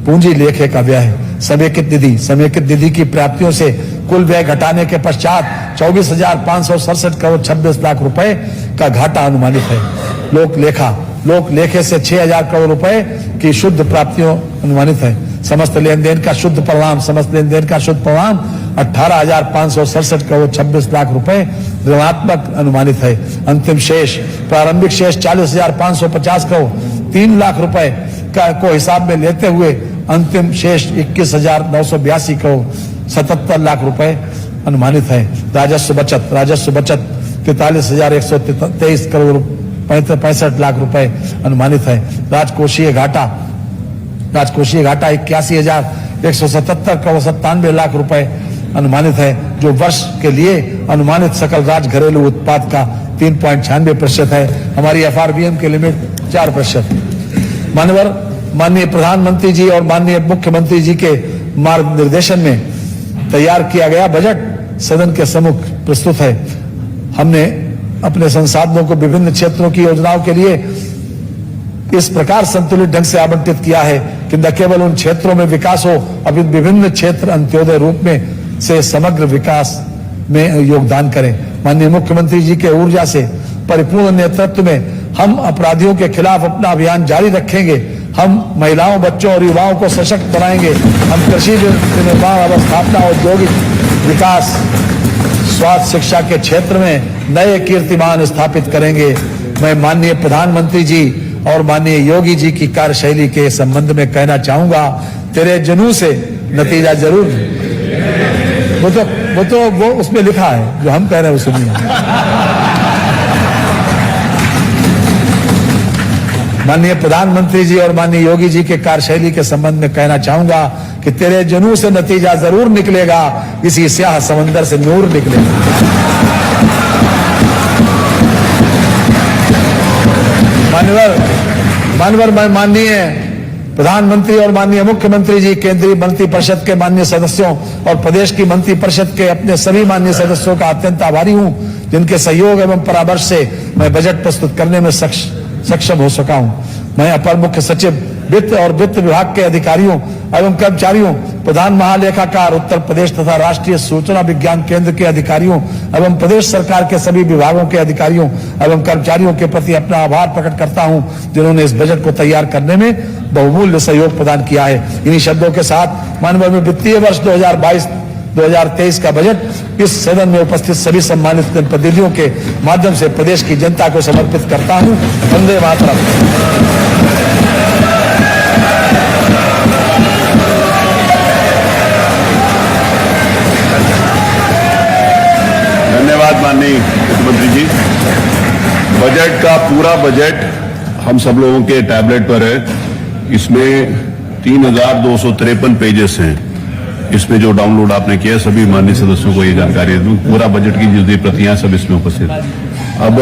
पूंजी लेखे का व्यय है। समेकित निधि की प्राप्तियों से कुल व्यय घटाने के पश्चात 24,567 करोड़ 26 लाख रुपए का घाटा अनुमानित है। लोक लेखे से 6,000 करोड़ रुपए की शुद्ध प्राप्तियों अनुमानित है। समस्त लेन देन का शुद्ध परिणाम 18,567 करोड़ 26 लाख रुपए ऋणात्मक अनुमानित है। अंतिम शेष प्रारंभिक शेष 40,550 करोड़ 3 लाख रुपए को हिसाब में लेते हुए अंतिम शेष 21,982 करोड़ 77 लाख रुपए अनुमानित है। राजस्व बचत 43,123 करोड़ 65 लाख रुपए अनुमानित है। राजकोषीय घाटा 81,177 करोड़ 97 लाख रुपए अनुमानित है, जो वर्ष के लिए अनुमानित सकल राज्य घरेलू उत्पाद का 3.96% है। हमारी FRBM की लिमिट 4%। माननीय प्रधानमंत्री जी और माननीय मुख्यमंत्री जी के मार्गनिर्देशन में तैयार किया गया बजट सदन के सम्मुख प्रस्तुत है। हमने अपने संसाधनों को विभिन्न क्षेत्रों की योजनाओं के लिए इस प्रकार संतुलित ढंग से आवंटित किया है कि न केवल उन क्षेत्रों में विकास हो, अभी विभिन्न क्षेत्र अंत्योदय रूप में से समग्र विकास में योगदान करें। माननीय मुख्यमंत्री जी के ऊर्जा से परिपूर्ण नेतृत्व में हम अपराधियों के खिलाफ अपना अभियान जारी रखेंगे। हम महिलाओं, बच्चों और युवाओं को सशक्त बनाएंगे। हम कृषि निर्माण, अवस्थापना, औद्योगिक विकास, स्वास्थ्य, शिक्षा के क्षेत्र में नए कीर्तिमान स्थापित करेंगे। मैं माननीय प्रधानमंत्री जी और माननीय योगी जी की कार्यशैली के संबंध में कहना चाहूंगा, तेरे जुनून से नतीजा जरूर। वो उसमें लिखा है, जो हम कह रहे हैं वो सुनिए। माननीय प्रधानमंत्री जी और माननीय योगी जी के कार्यशैली के संबंध में कहना चाहूंगा कि तेरे जुनून से नतीजा जरूर निकलेगा, इसी स्याह समंदर से नूर निकलेगा। मानवर मैं माननीय प्रधानमंत्री और माननीय मुख्यमंत्री जी, केंद्रीय मंत्रिपरिषद के माननीय सदस्यों और प्रदेश की मंत्रिपरिषद के अपने सभी माननीय सदस्यों का अत्यंत आभारी हूं, जिनके सहयोग एवं परामर्श से मैं बजट प्रस्तुत करने में सक्षम हो सका हूं। मैं अपर मुख्य सचिव वित्त और वित्त विभाग के अधिकारियों एवं कर्मचारियों, प्रधान महालेखाकार उत्तर प्रदेश तथा राष्ट्रीय सूचना विज्ञान केंद्र के अधिकारियों एवं प्रदेश सरकार के सभी विभागों के अधिकारियों एवं कर्मचारियों के प्रति अपना आभार प्रकट करता हूं, जिन्होंने इस बजट को तैयार करने में बहुमूल्य सहयोग प्रदान किया है। इन्हीं शब्दों के साथ माननीय वित्तीय वर्ष 2023 का बजट इस सदन में उपस्थित सभी सम्मानित प्रतिनिधियों के माध्यम से प्रदेश की जनता को समर्पित करता हूं। वंदे मातरम। धन्यवाद माननीय मुख्यमंत्री जी। बजट का पूरा बजट हम सब लोगों के टैबलेट पर है। इसमें 3253 पेजेस हैं। इसमें जो डाउनलोड आपने किया, सभी माननीय सदस्यों को ये जानकारी दूं। पूरा बजट की जितनी प्रतियां सब इसमें उपस्थित। अब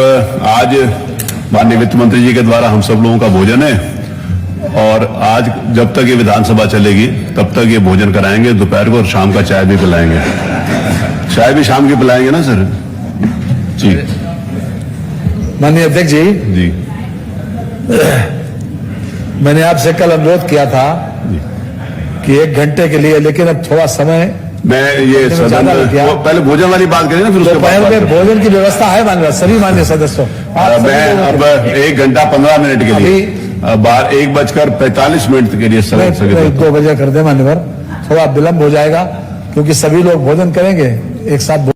आज माननीय वित्त मंत्री जी के द्वारा हम सब लोगों का भोजन है, और आज जब तक ये विधानसभा चलेगी तब तक ये भोजन कराएंगे दोपहर को, और शाम का चाय भी पिलाएंगे। चाय भी शाम की पिलाएंगे ना सर जी? माननीय अध्यक्ष जी, मैंने आपसे कल अनुरोध किया था कि 1 घंटे के लिए, लेकिन अब थोड़ा समय मैं ये सदन पहले भोजन वाली बात करें ना, फिर उसके बाद दोपहर में भोजन की व्यवस्था है माननीय सभी मान्य सदस्यों। मैं अब 1 घंटा 15 मिनट के लिए 1:45 के लिए 2 बजे कर दे मान्यवर, थोड़ा विलंब हो जाएगा क्योंकि सभी लोग भोजन करेंगे, एक साथ